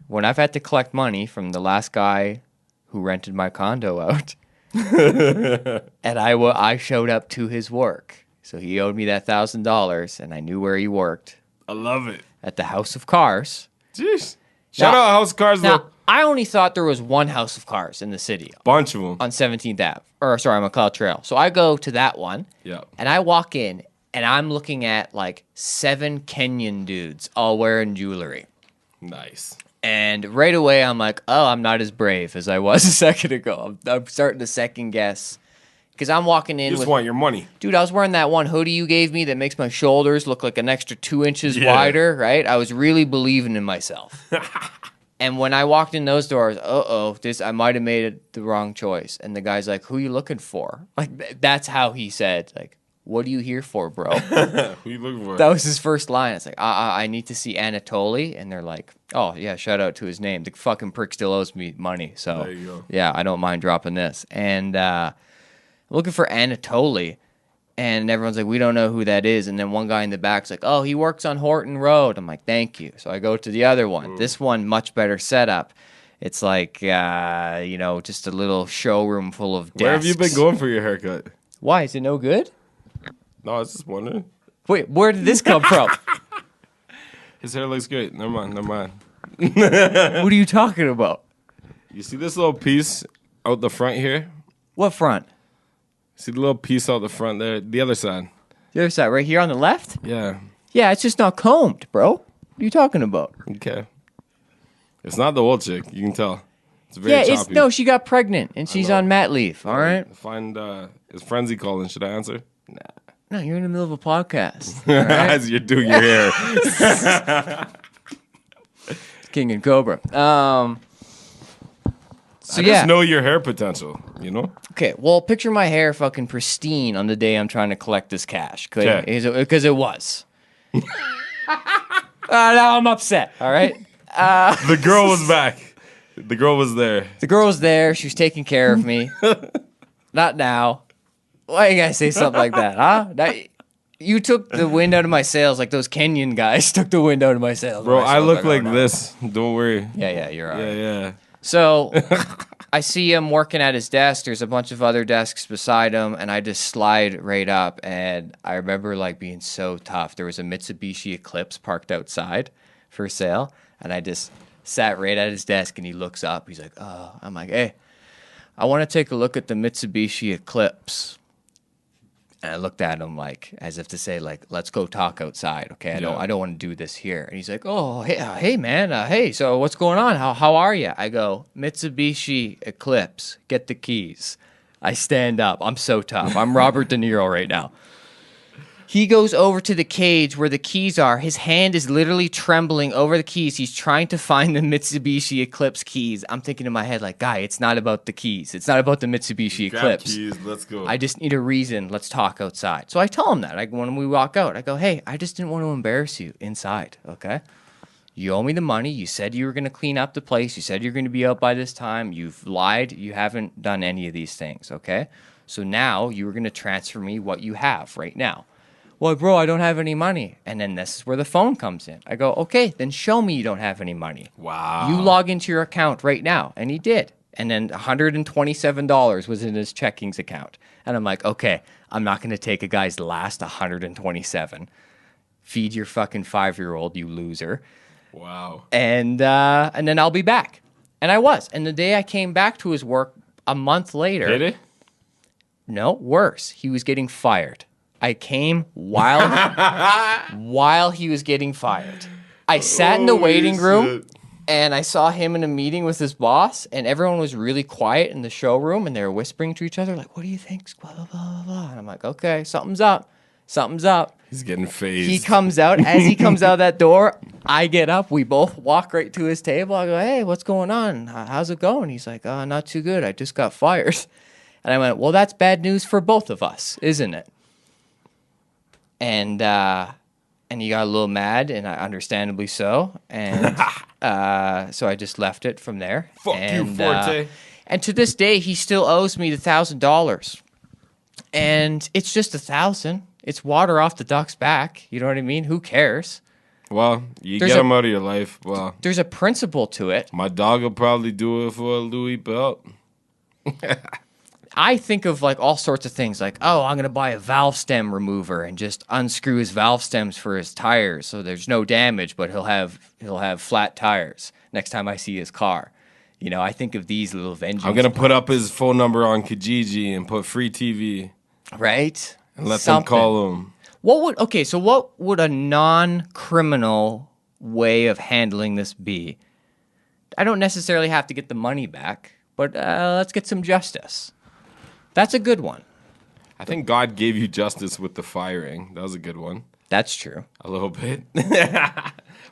When I've had to collect money from the last guy who rented my condo out, and I showed up to his work. So he owed me that $1,000, and I knew where he worked. I love it. At the House of Cars. Jeez. Shout out House of Cars, Now, though. I only thought there was one House of Cars in the city Bunch of them. on 17th Ave. Or, sorry, on McLeod Trail. So I go to that one, Yeah. and I walk in, and I'm looking at like 7 Kenyan dudes all wearing jewelry. Nice. And right away, I'm like, oh, I'm not as brave as I was a second ago. I'm starting to second guess. Because I'm walking in You just with, want your money. dude, I was wearing that one hoodie you gave me that makes my shoulders look like an extra 2 inches Yeah. wider, right? I was really believing in myself. And when I walked in those doors, I might have made it the wrong choice. And the guy's like, who you looking for? Like, that's how he said, like, what are you here for, bro? Who you looking for? That was his first line. It's like, I need to see Anatoly. And they're like, oh, yeah, shout out to his name. The fucking prick still owes me money. So, There you go. yeah, I don't mind dropping this. And I'm looking for Anatoly. And everyone's like, we don't know who that is. And then one guy in the back's like, oh, he works on Horton Road. I'm like, thank you. So I go to the other one. This one, much better setup. It's like, just a little showroom full of desks. Where have you been going for your haircut? Why? Is it no good? No, I was just wondering. Wait, where did this come from? His hair looks great. Never mind. What are you talking about? You see this little piece out the front here? What front? See the little piece out the front there? The other side. The other side, right here on the left? Yeah. Yeah, it's just not combed, bro. What are you talking about? Okay. It's not the old chick. You can tell. It's very Yeah, choppy. no, she got pregnant and she's know. on mat leave. All right. Find is Frenzy calling? Should I answer? No, you're in the middle of a podcast. All right? As you're doing your hair. King and Cobra. So I yeah. just know your hair potential, you know? Okay, well, picture my hair fucking pristine on the day I'm trying to collect this cash. Okay. Because it was. Now I'm upset, all right? The girl was back. The girl was there. The girl was there. She was taking care of me. Not now. Why you gotta say something like that, huh? Now, you took the wind out of my sails like those Kenyan guys took the wind out of my sails. Bro, I look oh, like no. this. Don't worry. Yeah, you're all right. Yeah. So I see him working at his desk. There's a bunch of other desks beside him, and I just slide right up. And I remember like being so tough. There was a Mitsubishi Eclipse parked outside for sale, and I just sat right at his desk. And he looks up. He's like, "Oh," I'm like, "Hey, I want to take a look at the Mitsubishi Eclipse." And I looked at him like as if to say, like, let's go talk outside, okay? I don't want to do this here. And he's like, oh, hey, man, hey, so what's going on? How are you? I go, Mitsubishi Eclipse, get the keys. I stand up. I'm so tough. I'm Robert De Niro right now. He goes over to the cage where the keys are. His hand is literally trembling over the keys. He's trying to find the Mitsubishi Eclipse keys. I'm thinking in my head, like, guy, it's not about the keys. It's not about the Mitsubishi Grab Eclipse. keys, let's go. I just need a reason. Let's talk outside. So I tell him that. When we walk out, I go, hey, I just didn't want to embarrass you inside, okay? You owe me the money. You said you were going to clean up the place. You said you're going to be out by this time. You've lied. You haven't done any of these things, okay? So now you were going to transfer me what you have right now. Well, bro, I don't have any money. And then this is where the phone comes in. I go, okay, then show me you don't have any money. Wow. You log into your account right now. And he did. And then $127 was in his checkings account. And I'm like, okay, I'm not going to take a guy's last $127. Feed your fucking 5-year-old, you loser. Wow. And then I'll be back. And I was. And the day I came back to his work a month later. Hit it? No, worse. He was getting fired. I came while he was getting fired. I sat in the waiting room and I saw him in a meeting with his boss, and everyone was really quiet in the showroom and they were whispering to each other like, what do you think? Blah, blah, blah, blah. And I'm like, okay, something's up. Something's up. He's getting phased. He comes out. As he comes out that door, I get up. We both walk right to his table. I go, hey, what's going on? How's it going? He's like, not too good. I just got fired. And I went, well, that's bad news for both of us, isn't it? And he got a little mad, and understandably so. And so I just left it from there. Fuck you, Forte. And to this day, he still owes me the $1,000. And it's just $1,000. It's water off the duck's back. You know what I mean? Who cares? Well, you There's get him out of your life. Well, There's a principle to it. my dog will probably do it for a Louis belt. I think of like all sorts of things like, oh, I'm going to buy a valve stem remover and just unscrew his valve stems for his tires so there's no damage, but he'll have flat tires next time I see his car. You know, I think of these little vengeance. I'm going to put up his phone number on Kijiji and put free TV. Right? And let them call him. So what would a non-criminal way of handling this be? I don't necessarily have to get the money back, but let's get some justice. That's a good one. I think God gave you justice with the firing. That was a good one. That's true. A little bit.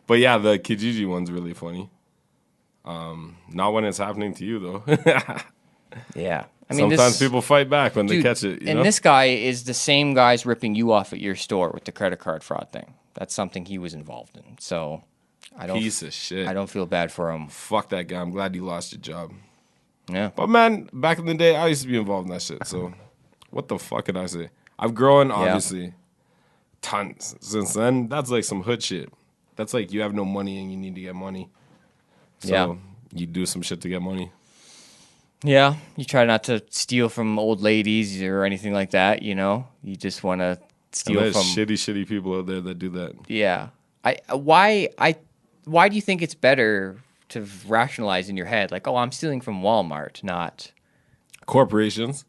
But yeah, the Kijiji one's really funny. Not when it's happening to you, though. Yeah. I mean, sometimes people fight back when they catch it. And this guy is the same guy's ripping you off at your store with the credit card fraud thing. That's something he was involved in. So Piece of shit. I don't feel bad for him. Fuck that guy. I'm glad you lost your job. Yeah. But man, back in the day, I used to be involved in that shit. So what the fuck could I say? I've grown, obviously, tons since then. That's like some hood shit. That's like you have no money and you need to get money. So you do some shit to get money. Yeah. You try not to steal from old ladies or anything like that, you know? You just want to steal There's from... shitty people out there that do that. Yeah. Why do you think it's better to rationalize in your head, like, oh, I'm stealing from Walmart, not... Corporations.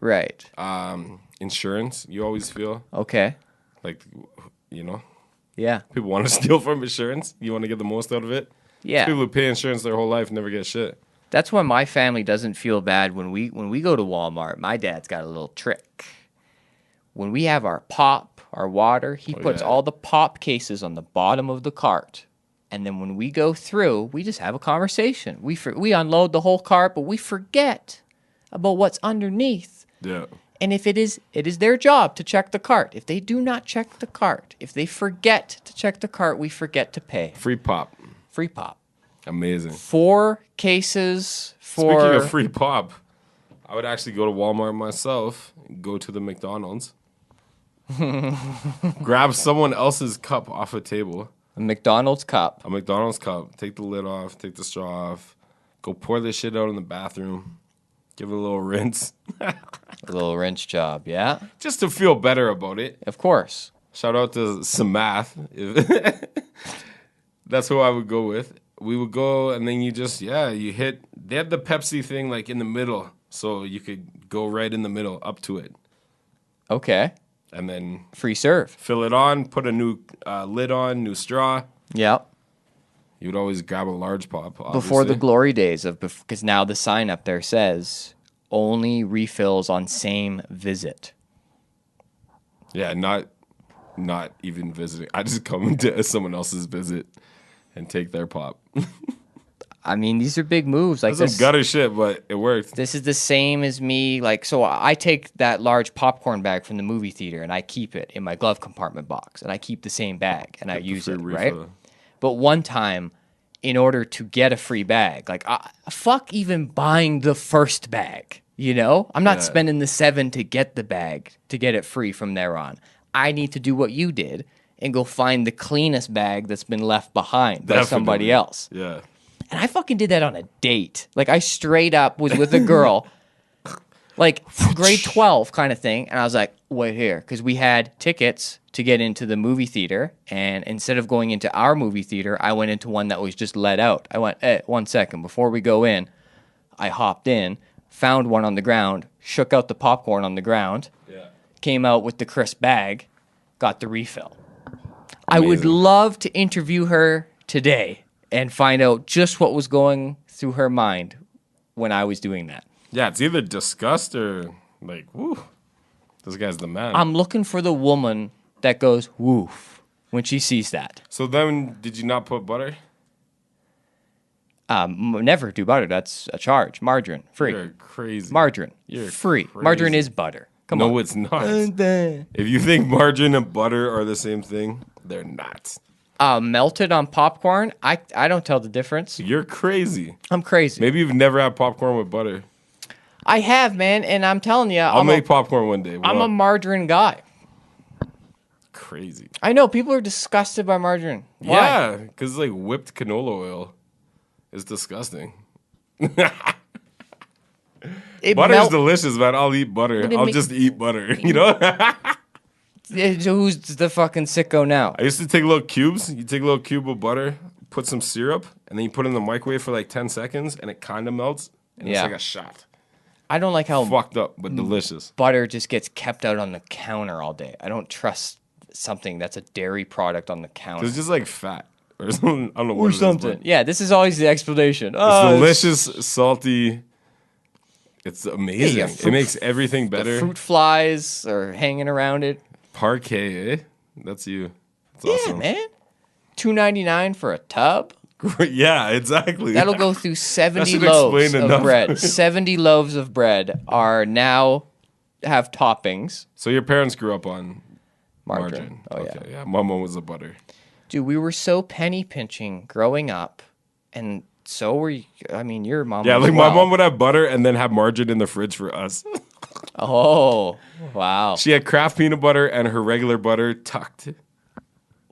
Right. Insurance, you always feel Okay. like, you know, Yeah. people want to steal from insurance. You want to get the most out of it. Yeah. People who pay insurance their whole life never get shit. That's why my family doesn't feel bad when we go to Walmart. My dad's got a little trick. When we have our pop, our water, he puts yeah. all the pop cases on the bottom of the cart. And then when we go through, we just have a conversation. We unload the whole cart, but we forget about what's underneath. Yeah. And if it is their job to check the cart. If they do not check the cart, if they forget to check the cart, we forget to pay. Free pop. Free pop. Amazing. 4 cases for... Speaking of free pop, I would actually go to Walmart myself, go to the McDonald's, grab someone else's cup off a table, a McDonald's cup. a McDonald's cup, take the lid off, take the straw off, go pour this shit out in the bathroom, give it a little rinse, A little rinse job, yeah? just to feel better about it. Of course. Shout out to some math. That's who I would go with. We would go, and then you just, you hit. They had the Pepsi thing like in the middle, so you could go right in the middle up to it, Okay. and then Free serve. fill it on, put a new lid on, new straw. Yep. You would always grab a large pop. Before the obviously. glory days of... Because now the sign up there says, only refills on same visit. Yeah, not even visiting. I just come to someone else's visit and take their pop. I mean, these are big moves. Like That's this, some gutter shit, but it worked. this is the same as me. Like, so I take that large popcorn bag from the movie theater and I keep it in my glove compartment box, and I keep the same bag and I use it, free right? refill. But one time, in order to get a free bag, like, fuck even buying the first bag, you know? I'm not Yeah. spending the $7 to get the bag, to get it free from there on. I need to do what you did and go find the cleanest bag that's been left behind by somebody Definitely. else. Yeah. And I fucking did that on a date. Like, I straight up was with a girl, like grade 12 kind of thing. And I was like, wait here. Because we had tickets to get into the movie theater. And instead of going into our movie theater, I went into one that was just let out. I went, hey, 1 second. Before we go in, I hopped in, found one on the ground, shook out the popcorn on the ground, came out with the crisp bag, got the refill. I would Amazing. love to interview her today and find out just what was going through her mind when I was doing that. Yeah, it's either disgust or like, woo, this guy's the man. I'm looking for the woman that goes woof when she sees that. So then, did you not put butter? Never do butter. That's a charge. Margarine, free. You're crazy. Margarine, You're free. crazy. Margarine is butter. Come no, on. it's not. If you think margarine and butter are the same thing, they're not. Melted on popcorn, I don't tell the difference. You're crazy. I'm crazy. Maybe you've never had popcorn with butter. I have, man, and I'm telling you, I'll make popcorn one day. I'm a What? margarine guy. Crazy. I know people are disgusted by margarine. Why? Yeah, because like whipped canola oil is disgusting. It Butter's melt- delicious, man. I'll eat butter. But it I'll ma- just eat butter. You know? Yeah, so who's the fucking sicko now? I used to take little cubes. You take a little cube of butter, put some syrup, and then you put it in the microwave for like 10 seconds, and it kind of melts. And Yeah. it's like a shot. I don't like how Fucked up, but delicious. butter just gets kept out on the counter all day. I don't trust something that's a dairy product on the counter. It's just like fat. Or something. I don't know what it is, but Yeah, this is always the explanation. It's Oh, delicious, salty. It's amazing. Yeah, It makes everything The better. fruit flies are hanging around it. Parquet, eh? That's you. That's Yeah, awesome. man. $2.99 for a tub. Yeah, exactly. That'll go through 70 should loaves explain of enough. bread. 70 loaves of bread are now have toppings. So your parents grew up on Margarine. Oh, yeah. okay, yeah. My mom was a butter. Dude, we were so penny pinching growing up, and so were you. I mean, your mom. Yeah, as like my well. mom would have butter and then have margarine in the fridge for us. Oh, wow. She had Kraft peanut butter and her regular butter tucked.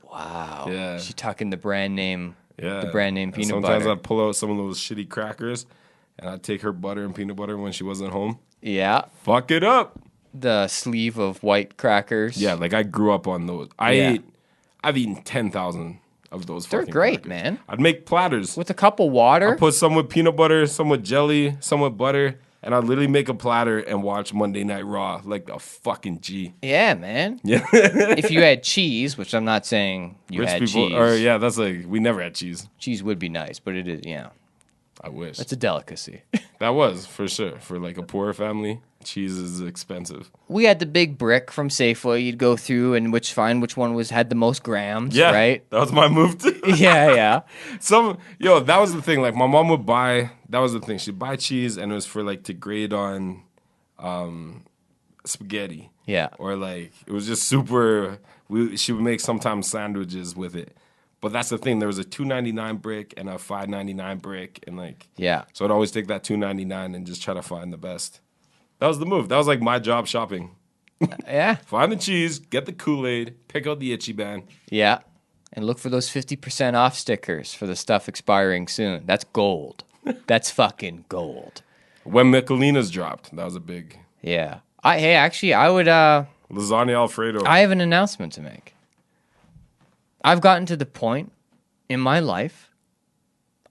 Wow. Yeah. She tucking the brand name. Yeah. The brand name And peanut sometimes butter. I'd pull out some of those shitty crackers and I'd take her butter and peanut butter when she wasn't home. Yeah. Fuck it up. The sleeve of white crackers. Yeah, like I grew up on those. Yeah. I've eaten 10,000 of those They're fucking great, crackers. man. I'd make platters. With a cup of water. Put some with peanut butter, some with jelly, some with butter, and I'd literally make a platter and watch Monday Night Raw like a fucking G. Yeah, man. Yeah. If you had cheese, which I'm not saying you Rich had people, cheese. or yeah, that's like, we never had cheese. Cheese would be nice, but it is, I wish. it's a delicacy. That was, for sure. For like a poorer family, cheese is expensive. We had the big brick from Safeway. You'd go through and find which one had the most grams, Yeah, right? that was my move too. Yeah. That was the thing. Like my mom would buy, that was the thing. She'd buy cheese and it was for like to grate on spaghetti. Yeah. Or like, it was just super, she would make sometimes sandwiches with it. But that's the thing. There was a $2.99 brick and a $5.99 brick, and like, Yeah. So I'd always take that $2.99 and just try to find the best. That was the move. That was like my job shopping. Yeah. Find the cheese, get the Kool-Aid, pick out the itchy band. Yeah. And look for those 50% off stickers for the stuff expiring soon. That's gold. That's fucking gold. When Michelina's dropped, that was a big Yeah. I would lasagna Alfredo. I have an announcement to make. I've gotten to the point in my life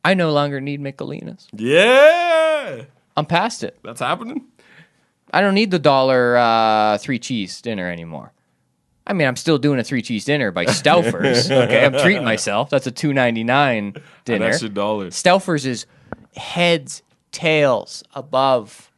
I no longer need Michelinas. Yeah, I'm past it. that's happening. I don't need the $1 3-cheese dinner anymore. I mean, I'm still doing a 3-cheese dinner by Stouffer's. Okay, I'm treating myself. That's a $2.99 dinner. An extra $1. Stouffer's is heads, tails above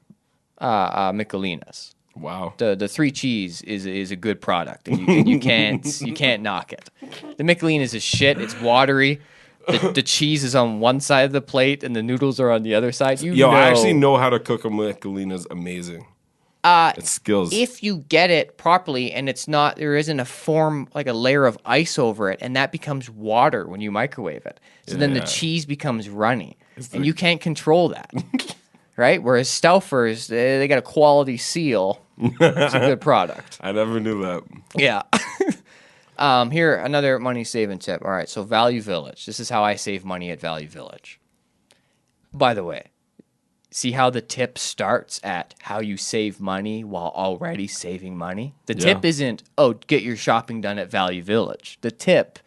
Michelinas. Wow. The 3-cheese is a good product. And you can't knock it. The Michelinas is shit. It's watery. The cheese is on one side of the plate and the noodles are on the other side. I actually know how to cook a Michelina's amazing. It's skills. If you get it properly and there isn't a form, like a layer of ice over it, and that becomes water when you microwave it. So then the cheese becomes runny. And you can't control that. Right? Whereas Stouffer's, they got a quality seal. It's a good product. I never knew that. Yeah. Here, another money-saving tip. All right, so Value Village. This is how I save money at Value Village. By the way, see how the tip starts at how you save money while already saving money? The tip isn't, get your shopping done at Value Village. The tip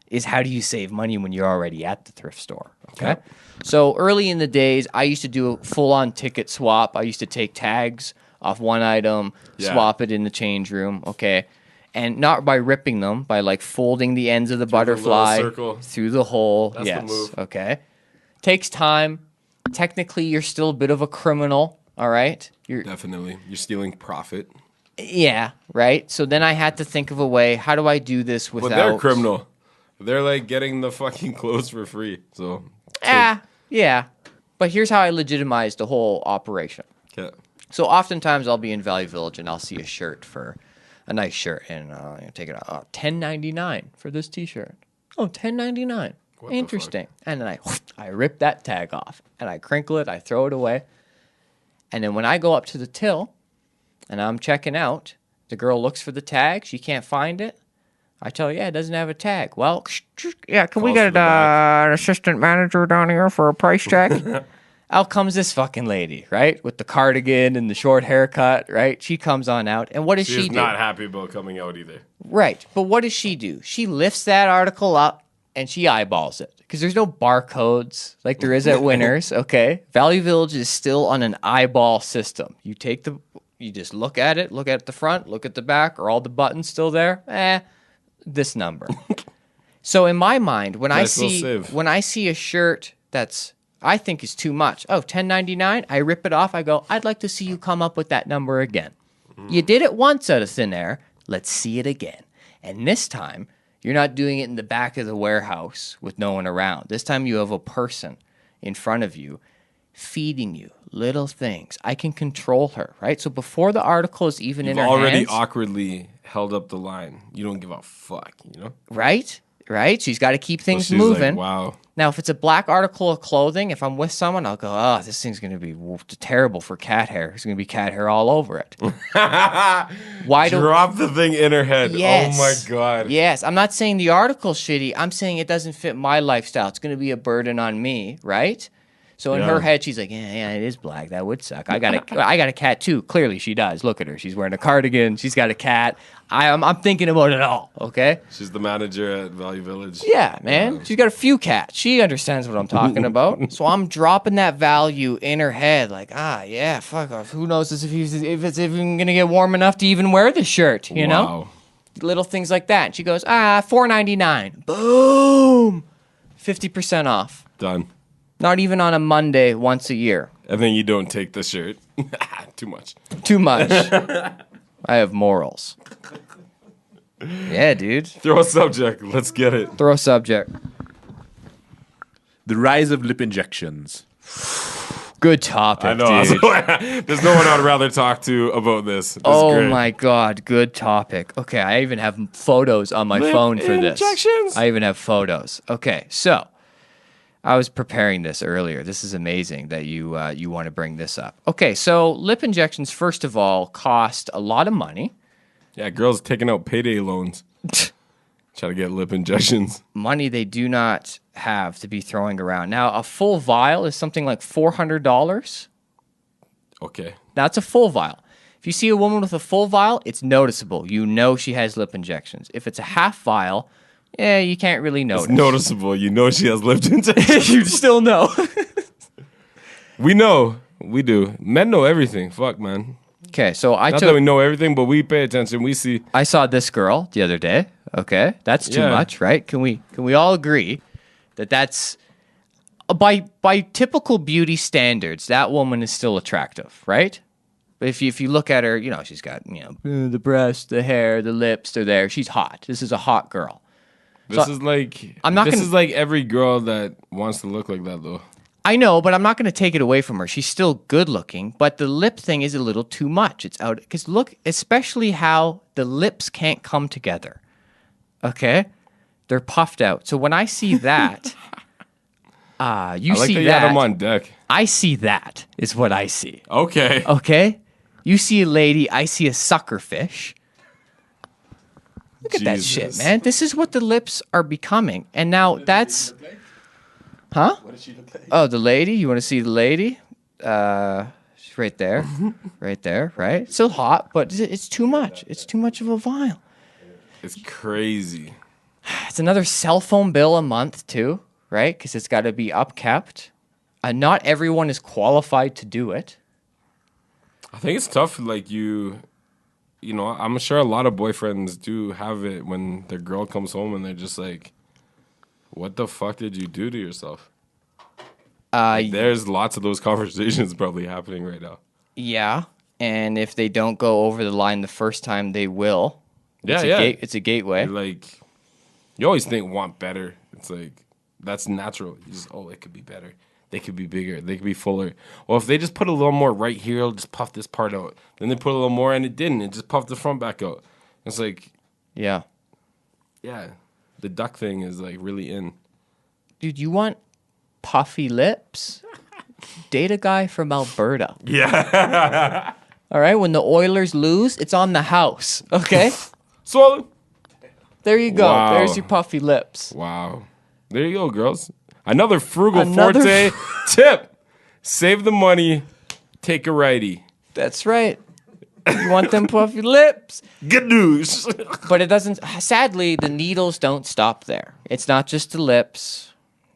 is how do you save money when you're already at the thrift store, okay? So early in the days, I used to do a full-on ticket swap. I used to take tags off one item, swap it in the change room, okay? And not by ripping them, by like folding the ends of the butterfly through the hole. That's the move. Okay. Takes time. Technically, you're still a bit of a criminal, all right? Definitely. You're stealing profit. Yeah, right? So then I had to think of a way, how do I do this without... But they're criminal. They're like getting the fucking clothes for free, so... Yeah. But here's how I legitimize the whole operation. Yeah. So oftentimes I'll be in Value Village and I'll see a shirt for... a nice shirt, and take it out. $10.99 for this T-shirt. $10.99. Interesting. And then I rip that tag off, and I crinkle it, I throw it away. And then when I go up to the till, and I'm checking out, the girl looks for the tag, she can't find it. I tell her, it doesn't have a tag. Well, can we get an assistant manager down here for a price check? Out comes this fucking lady, right? With the cardigan and the short haircut, right? She comes on out. And what does she do? She's not happy about coming out either. Right. But what does she do? She lifts that article up and she eyeballs it. Because there's no barcodes like there is at Winners, okay? Value Village is still on an eyeball system. You just look at it, look at the front, look at the back. Are all the buttons still there? This number. So in my mind, when I see a shirt that's... I think is too much. $10.99. I rip it off. I go, I'd like to see you come up with that number again. You did it once out of thin air. Let's see it again. And this time, you're not doing it in the back of the warehouse with no one around. This time you have a person in front of you feeding you little things. I can control her, right? So before the article is even in her hands. You've already awkwardly held up the line. You don't give a fuck, you know? Right? She's got to keep things moving. Like, wow. Now, if it's a black article of clothing, if I'm with someone, I'll go, this thing's going to be terrible for cat hair. There's going to be cat hair all over it. Drop the thing in her head. Yes. Oh, my God. Yes. I'm not saying the article's shitty. I'm saying it doesn't fit my lifestyle. It's going to be a burden on me, right? So in her head, she's like, yeah, it is black. That would suck. I got a cat too. Clearly, she does. Look at her. She's wearing a cardigan. She's got a cat. I'm thinking about it all. Okay. She's the manager at Value Village. Yeah, man. She's got a few cats. She understands what I'm talking about. So I'm dropping that value in her head, like, yeah, fuck off. Who knows if it's even gonna get warm enough to even wear this shirt? You know, little things like that. And she goes, $4.99. Boom, 50% off. Done. Not even on a Monday once a year. And then you don't take the shirt. Too much. Too much. I have morals. Yeah, dude. Throw a subject. Let's get it. Throw a subject. The rise of lip injections. Good topic, I know. dude. There's no one I'd rather talk to about this. This Oh is great. my god, good topic. Okay, I even have photos on my phone for this. Injections? I even have photos. Okay, so I was preparing this earlier. This is amazing that you want to bring this up. Okay, so lip injections, first of all, cost a lot of money. Yeah, girls taking out payday loans. Try to get lip injections. Money they do not have to be throwing around. Now, a full vial is something like $400. Okay. That's a full vial. If you see a woman with a full vial, it's noticeable. You know she has lip injections. If it's a half vial, you can't really notice. It's noticeable. You know she has lip injections. You still know. We know. We do. Men know everything. Fuck, man. Okay, so Not that we know everything, but we pay attention. We see. I saw this girl the other day. Okay, that's too much, right? Can we all agree that that's by typical beauty standards, that woman is still attractive, right? But if you look at her, you know, she's got, the breasts, the hair, the lips, they're there. She's hot. This is a hot girl. This is like every girl that wants to look like that, though. I know, but I'm not going to take it away from her. She's still good looking, but the lip thing is a little too much. It's out because look, especially how the lips can't come together. Okay, they're puffed out. So when I see that, I like see that. You that. had them on deck. I see that is what I see. Okay. Okay, you see a lady. I see a sucker fish. Look at that shit, man. This is what the lips are becoming, and now that's. Huh? What does she look like? Oh, the lady? You want to see the lady? She's right there. Right there, right? Still hot, but it's too much. It's too much of a vial. It's crazy. It's another cell phone bill a month, too, right? Because it's got to be upkept. Not everyone is qualified to do it. I think it's tough. Like, you know, I'm sure a lot of boyfriends do have it when their girl comes home and they're just like, what the fuck did you do to yourself? There's lots of those conversations probably happening right now. Yeah, and if they don't go over the line the first time, they will. Yeah, It's a gateway. You're like, you always want better. It's like, that's natural. You just, it could be better. They could be bigger. They could be fuller. Well, if they just put a little more right here, it'll just puff this part out. Then they put a little more and it didn't. It just puffed the front back out. It's like, yeah. The duck thing is like really in. Dude, you want puffy lips? Date a guy from Alberta. Yeah. All right, when the Oilers lose, it's on the house, okay? Swollen. There you go. Wow. There's your puffy lips. Wow. There you go, girls. Another frugal Forte tip. Save the money. Take a righty. That's right. You want them puffy lips. Good news. But it doesn't, sadly, the needles don't stop there. It's not just the lips.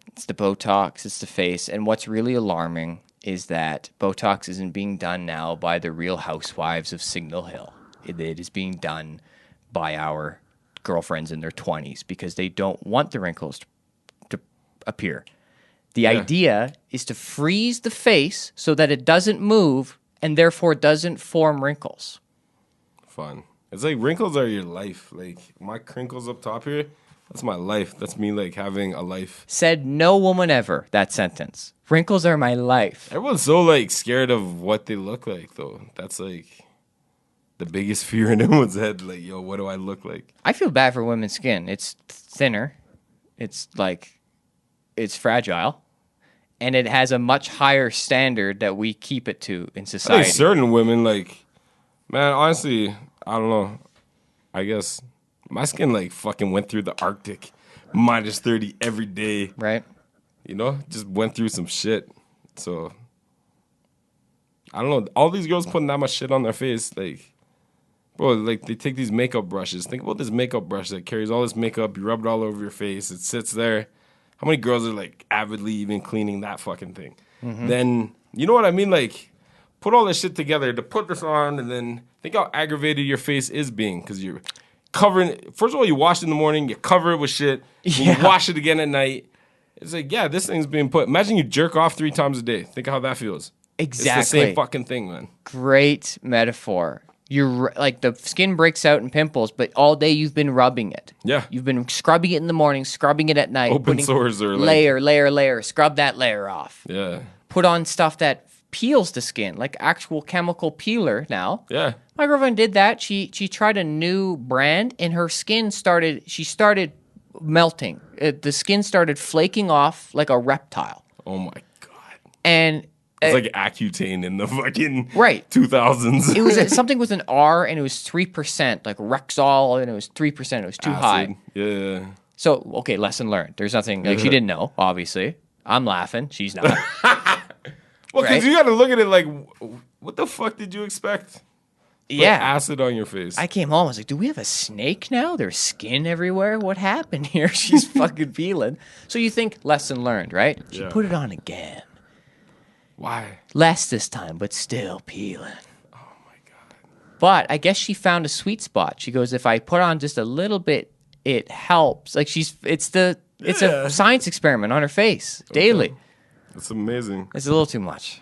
It's the Botox. It's the face. And what's really alarming is that Botox isn't being done now by the Real Housewives of Signal Hill. It is being done by our girlfriends in their 20s because they don't want the wrinkles to appear. The idea is to freeze the face so that it doesn't move and therefore doesn't form wrinkles. Fun. It's like wrinkles are your life. Like my crinkles up top here, that's my life. That's me like having a life. Said no woman ever, that sentence. Wrinkles are my life. Everyone's so like scared of what they look like though. That's like the biggest fear in everyone's head. Like, yo, what do I look like? I feel bad for women's skin. It's thinner. It's fragile. And it has a much higher standard that we keep it to in I society. think certain women, like, man, honestly, I don't know. I guess my skin, like, fucking went through the Arctic, -30 every day. Right? You know? Just went through some shit. So I don't know. All these girls putting that much shit on their face, like, bro, like they take these makeup brushes. Think about this makeup brush that carries all this makeup. You rub it all over your face. It sits there. How many girls are like avidly even cleaning that fucking thing? Then you know what I mean? Like, put all this shit together to put this on, and then think how aggravated your face is being because you're covering. First of all, you wash it in the morning, you cover it with shit, and you wash it again at night. It's like, yeah, this thing's being put. Imagine you jerk off 3 times a day. Think of how that feels. Exactly. It's the same fucking thing, man. Great metaphor. You're like the skin breaks out in pimples, but all day you've been rubbing it. Yeah. You've been scrubbing it in the morning, scrubbing it at night. Open sores are like... Layer. Scrub that layer off. Yeah. Put on stuff that peels the skin, like actual chemical peeler now. Yeah. My girlfriend did that. She tried a new brand, and her skin started melting. The skin started flaking off like a reptile. Oh my God. And it's like Accutane in the fucking right 2000s. It was something with an R, and it was 3%, like Rexall, and it was 3%. It was too high. Yeah. So, okay, lesson learned. There's nothing, like, she didn't know, obviously. I'm laughing. She's not. Well, because you got to look at it like, what the fuck did you expect? Yeah. Acid on your face. I came home. I was like, do we have a snake now? There's skin everywhere. What happened here? She's fucking peeling. So you think lesson learned, right? She put it on again. Why? Less this time, but still peeling. Oh my God. But I guess she found a sweet spot. She goes, if I put on just a little bit, it helps. Like it's a science experiment on her face daily. It's amazing. It's a little too much.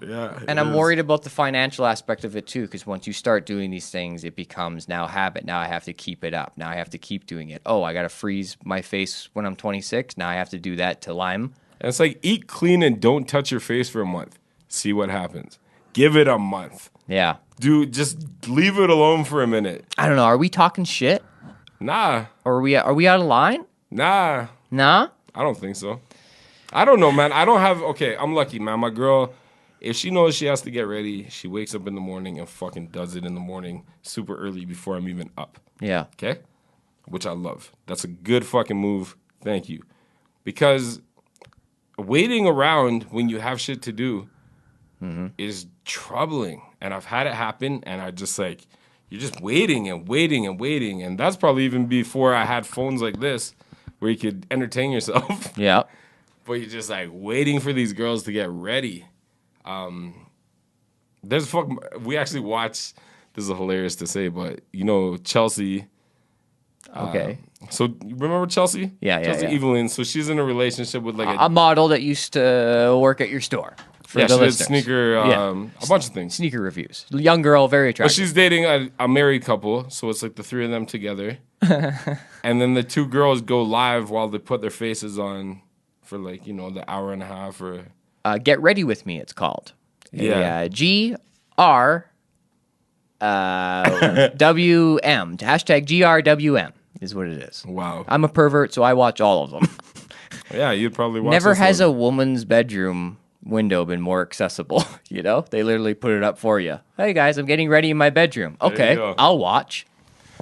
Yeah. And I'm worried about the financial aspect of it too, because once you start doing these things, it becomes now habit. Now I have to keep it up. Now I have to keep doing it. Oh, I got to freeze my face when I'm 26. Now I have to do that till I'm. And it's like, eat clean and don't touch your face for a month. See what happens. Give it a month. Yeah. Dude, just leave it alone for a minute. I don't know. Are we talking shit? Nah. Or are we out of line? Nah. Nah? I don't think so. I don't know, man. I don't have... Okay, I'm lucky, man. My girl, if she knows she has to get ready, she wakes up in the morning and fucking does it in the morning super early before I'm even up. Yeah. Okay? Which I love. That's a good fucking move. Thank you. Because waiting around when you have shit to do is troubling. And I've had it happen, and I just like... You're just waiting and waiting and waiting. And that's probably even before I had phones like this where you could entertain yourself. Yeah. But you're just like waiting for these girls to get ready. We actually watched, this is hilarious to say, but you know, Chelsea. Okay. So you remember Chelsea? Yeah. Chelsea Evelyn. So she's in a relationship with like a model that used to work at your store. For the she did listeners. sneaker, a bunch of things. Sneaker reviews. Young girl, very attractive. But she's dating a married couple, so it's like the 3 of them together. And then the 2 girls go live while they put their faces on for like, you know, the hour and a half or... Get Ready With Me, it's called. Yeah. GR WM. Hashtag GRWM is what it is. Wow. I'm a pervert, so I watch all of them. Yeah, you'd probably watch Never this has one. a woman's bedroom window been more accessible, you know? They literally put it up for you. Hey, guys, I'm getting ready in my bedroom. Okay, go. I'll watch.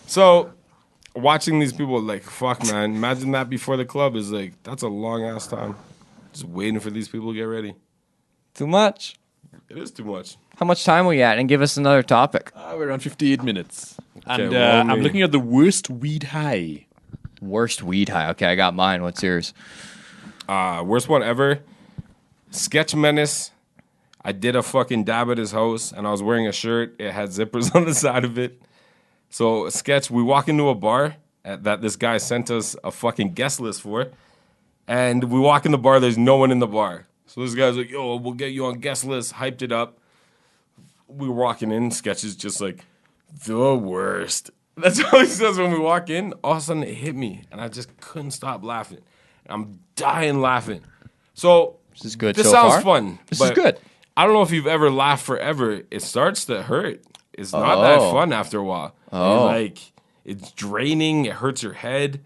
So, watching these people, like, fuck, man. Imagine that before the club is like, that's a long-ass time. Just waiting for these people to get ready. Too much. It is too much. How much time are we at? And give us another topic. We're on 58 minutes. And well, I'm looking at the worst weed high. Worst weed high. Okay, I got mine. What's yours? Worst one ever. Sketch Menace. I did a fucking dab at his house, and I was wearing a shirt. It had zippers on the side of it. So, Sketch, we walk into a bar that this guy sent us a fucking guest list for, and we walk in the bar, there's no one in the bar. So this guy's like, yo, we'll get you on guest list, hyped it up. We were walking in, Sketch is just like, the worst. That's all he says when we walk in. All of a sudden, it hit me, and I just couldn't stop laughing. I'm dying laughing. So... This is good. This so sounds far? fun. This is good. I don't know if you've ever laughed forever. It starts to hurt. It's not that fun after a while. It's draining. It hurts your head.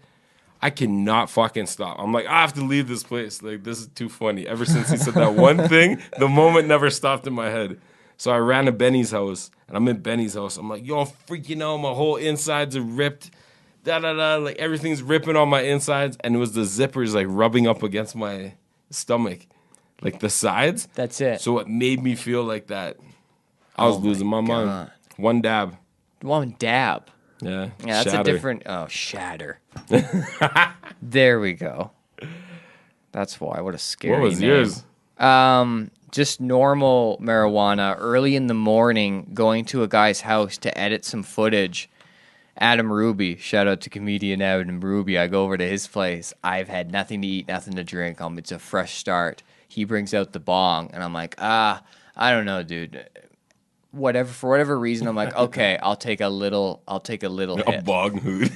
I cannot fucking stop. I'm like, I have to leave this place. Like, this is too funny. Ever since he said that one thing, the moment never stopped in my head. So I ran to Benny's house, and I'm in Benny's house. I'm like, yo, I'm freaking out. My whole insides are ripped. Like, everything's ripping on my insides. And it was the zippers, like, rubbing up against my stomach. like the sides. That's it. So it made me feel like that. I was losing my mind. God. One dab. One dab. Yeah. Yeah, that's shatter. a different. Oh, shatter. There we go. That's why. What a scary What was name. yours? Just normal marijuana. Early in the morning, going to a guy's house to edit some footage. Adam Ruby, shout out to comedian Adam Ruby. I go over to his place. I've had nothing to eat, nothing to drink. It's a fresh start. He brings out the bong, and I'm like, I don't know, dude. For whatever reason, I'm like, okay, I'll take a little hit. A bong hood.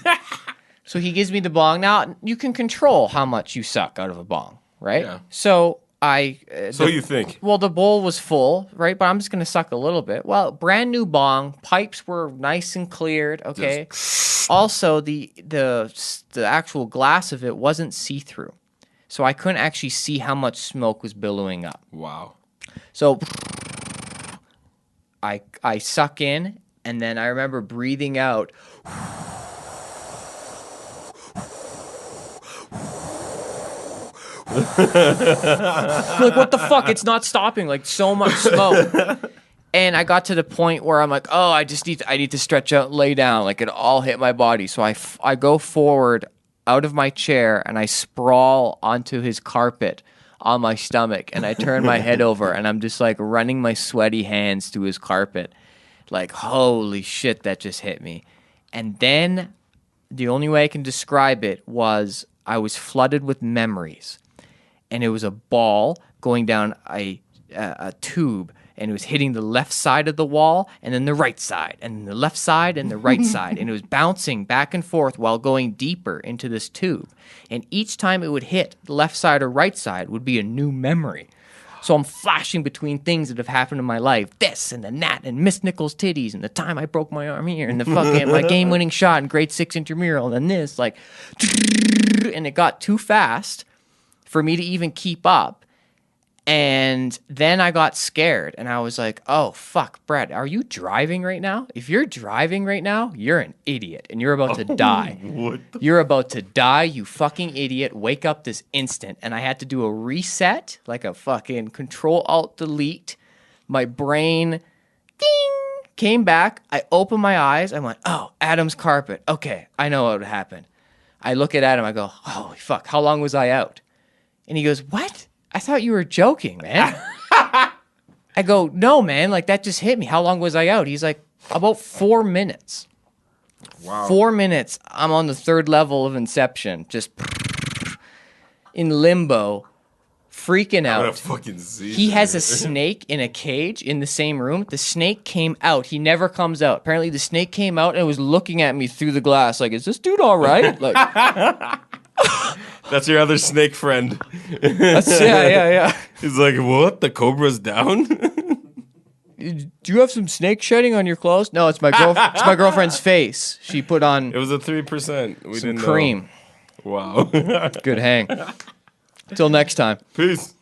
So he gives me the bong. Now you can control how much you suck out of a bong, right? Yeah. So You think? Well, the bowl was full, right? But I'm just gonna suck a little bit. Well, brand new bong, pipes were nice and cleared. Okay. Also, the actual glass of it wasn't see through, so I couldn't actually see how much smoke was billowing up. Wow. So I suck in, and then I remember breathing out. Like, what the fuck? It's not stopping. Like, so much smoke. And I got to the point where I'm like, oh, I need to stretch out, lay down. Like, it all hit my body. So I go forward out of my chair and I sprawl onto his carpet on my stomach, and I turn my head over, and I'm just like running my sweaty hands through his carpet. Like, holy shit, that just hit me. And then the only way I can describe it was I was flooded with memories. And it was a ball going down a tube, and it was hitting the left side of the wall, and then the right side, and then the left side, and the right side. And it was bouncing back and forth while going deeper into this tube. And each time it would hit the left side or right side would be a new memory. So I'm flashing between things that have happened in my life. This and then that, and Miss Nichols' titties, and the time I broke my arm here, and the fucking my game-winning shot in grade 6 intramural, and then this, like, and it got too fast for me to even keep up. And then I got scared, and I was like, oh, fuck, Brett, are you driving right now? If you're driving right now, you're an idiot, and you're about to die. You're about to die, you fucking idiot. Wake up this instant. And I had to do a reset, like a fucking Control-Alt-Delete. My brain, ding, came back. I opened my eyes. I went, oh, Adam's carpet. Okay, I know what would happen. I look at Adam. I go, holy fuck, how long was I out? And he goes, what? I thought you were joking, man. I go, no, man, like that just hit me. How long was I out? He's like, about 4 minutes. Wow. 4 minutes. I'm on the third level of Inception, just in limbo, freaking out. What a fucking season. He has a snake in a cage in the same room. The snake came out. He never comes out. Apparently, the snake came out and was looking at me through the glass, like, is this dude all right? Like. That's your other snake friend. Yeah. He's like, what? The Cobra's down? Do you have some snake shedding on your clothes? No, it's my girlfriend's face. She put on It was a 3%. We some didn't cream. know. Wow. Good hang. Till next time. Peace.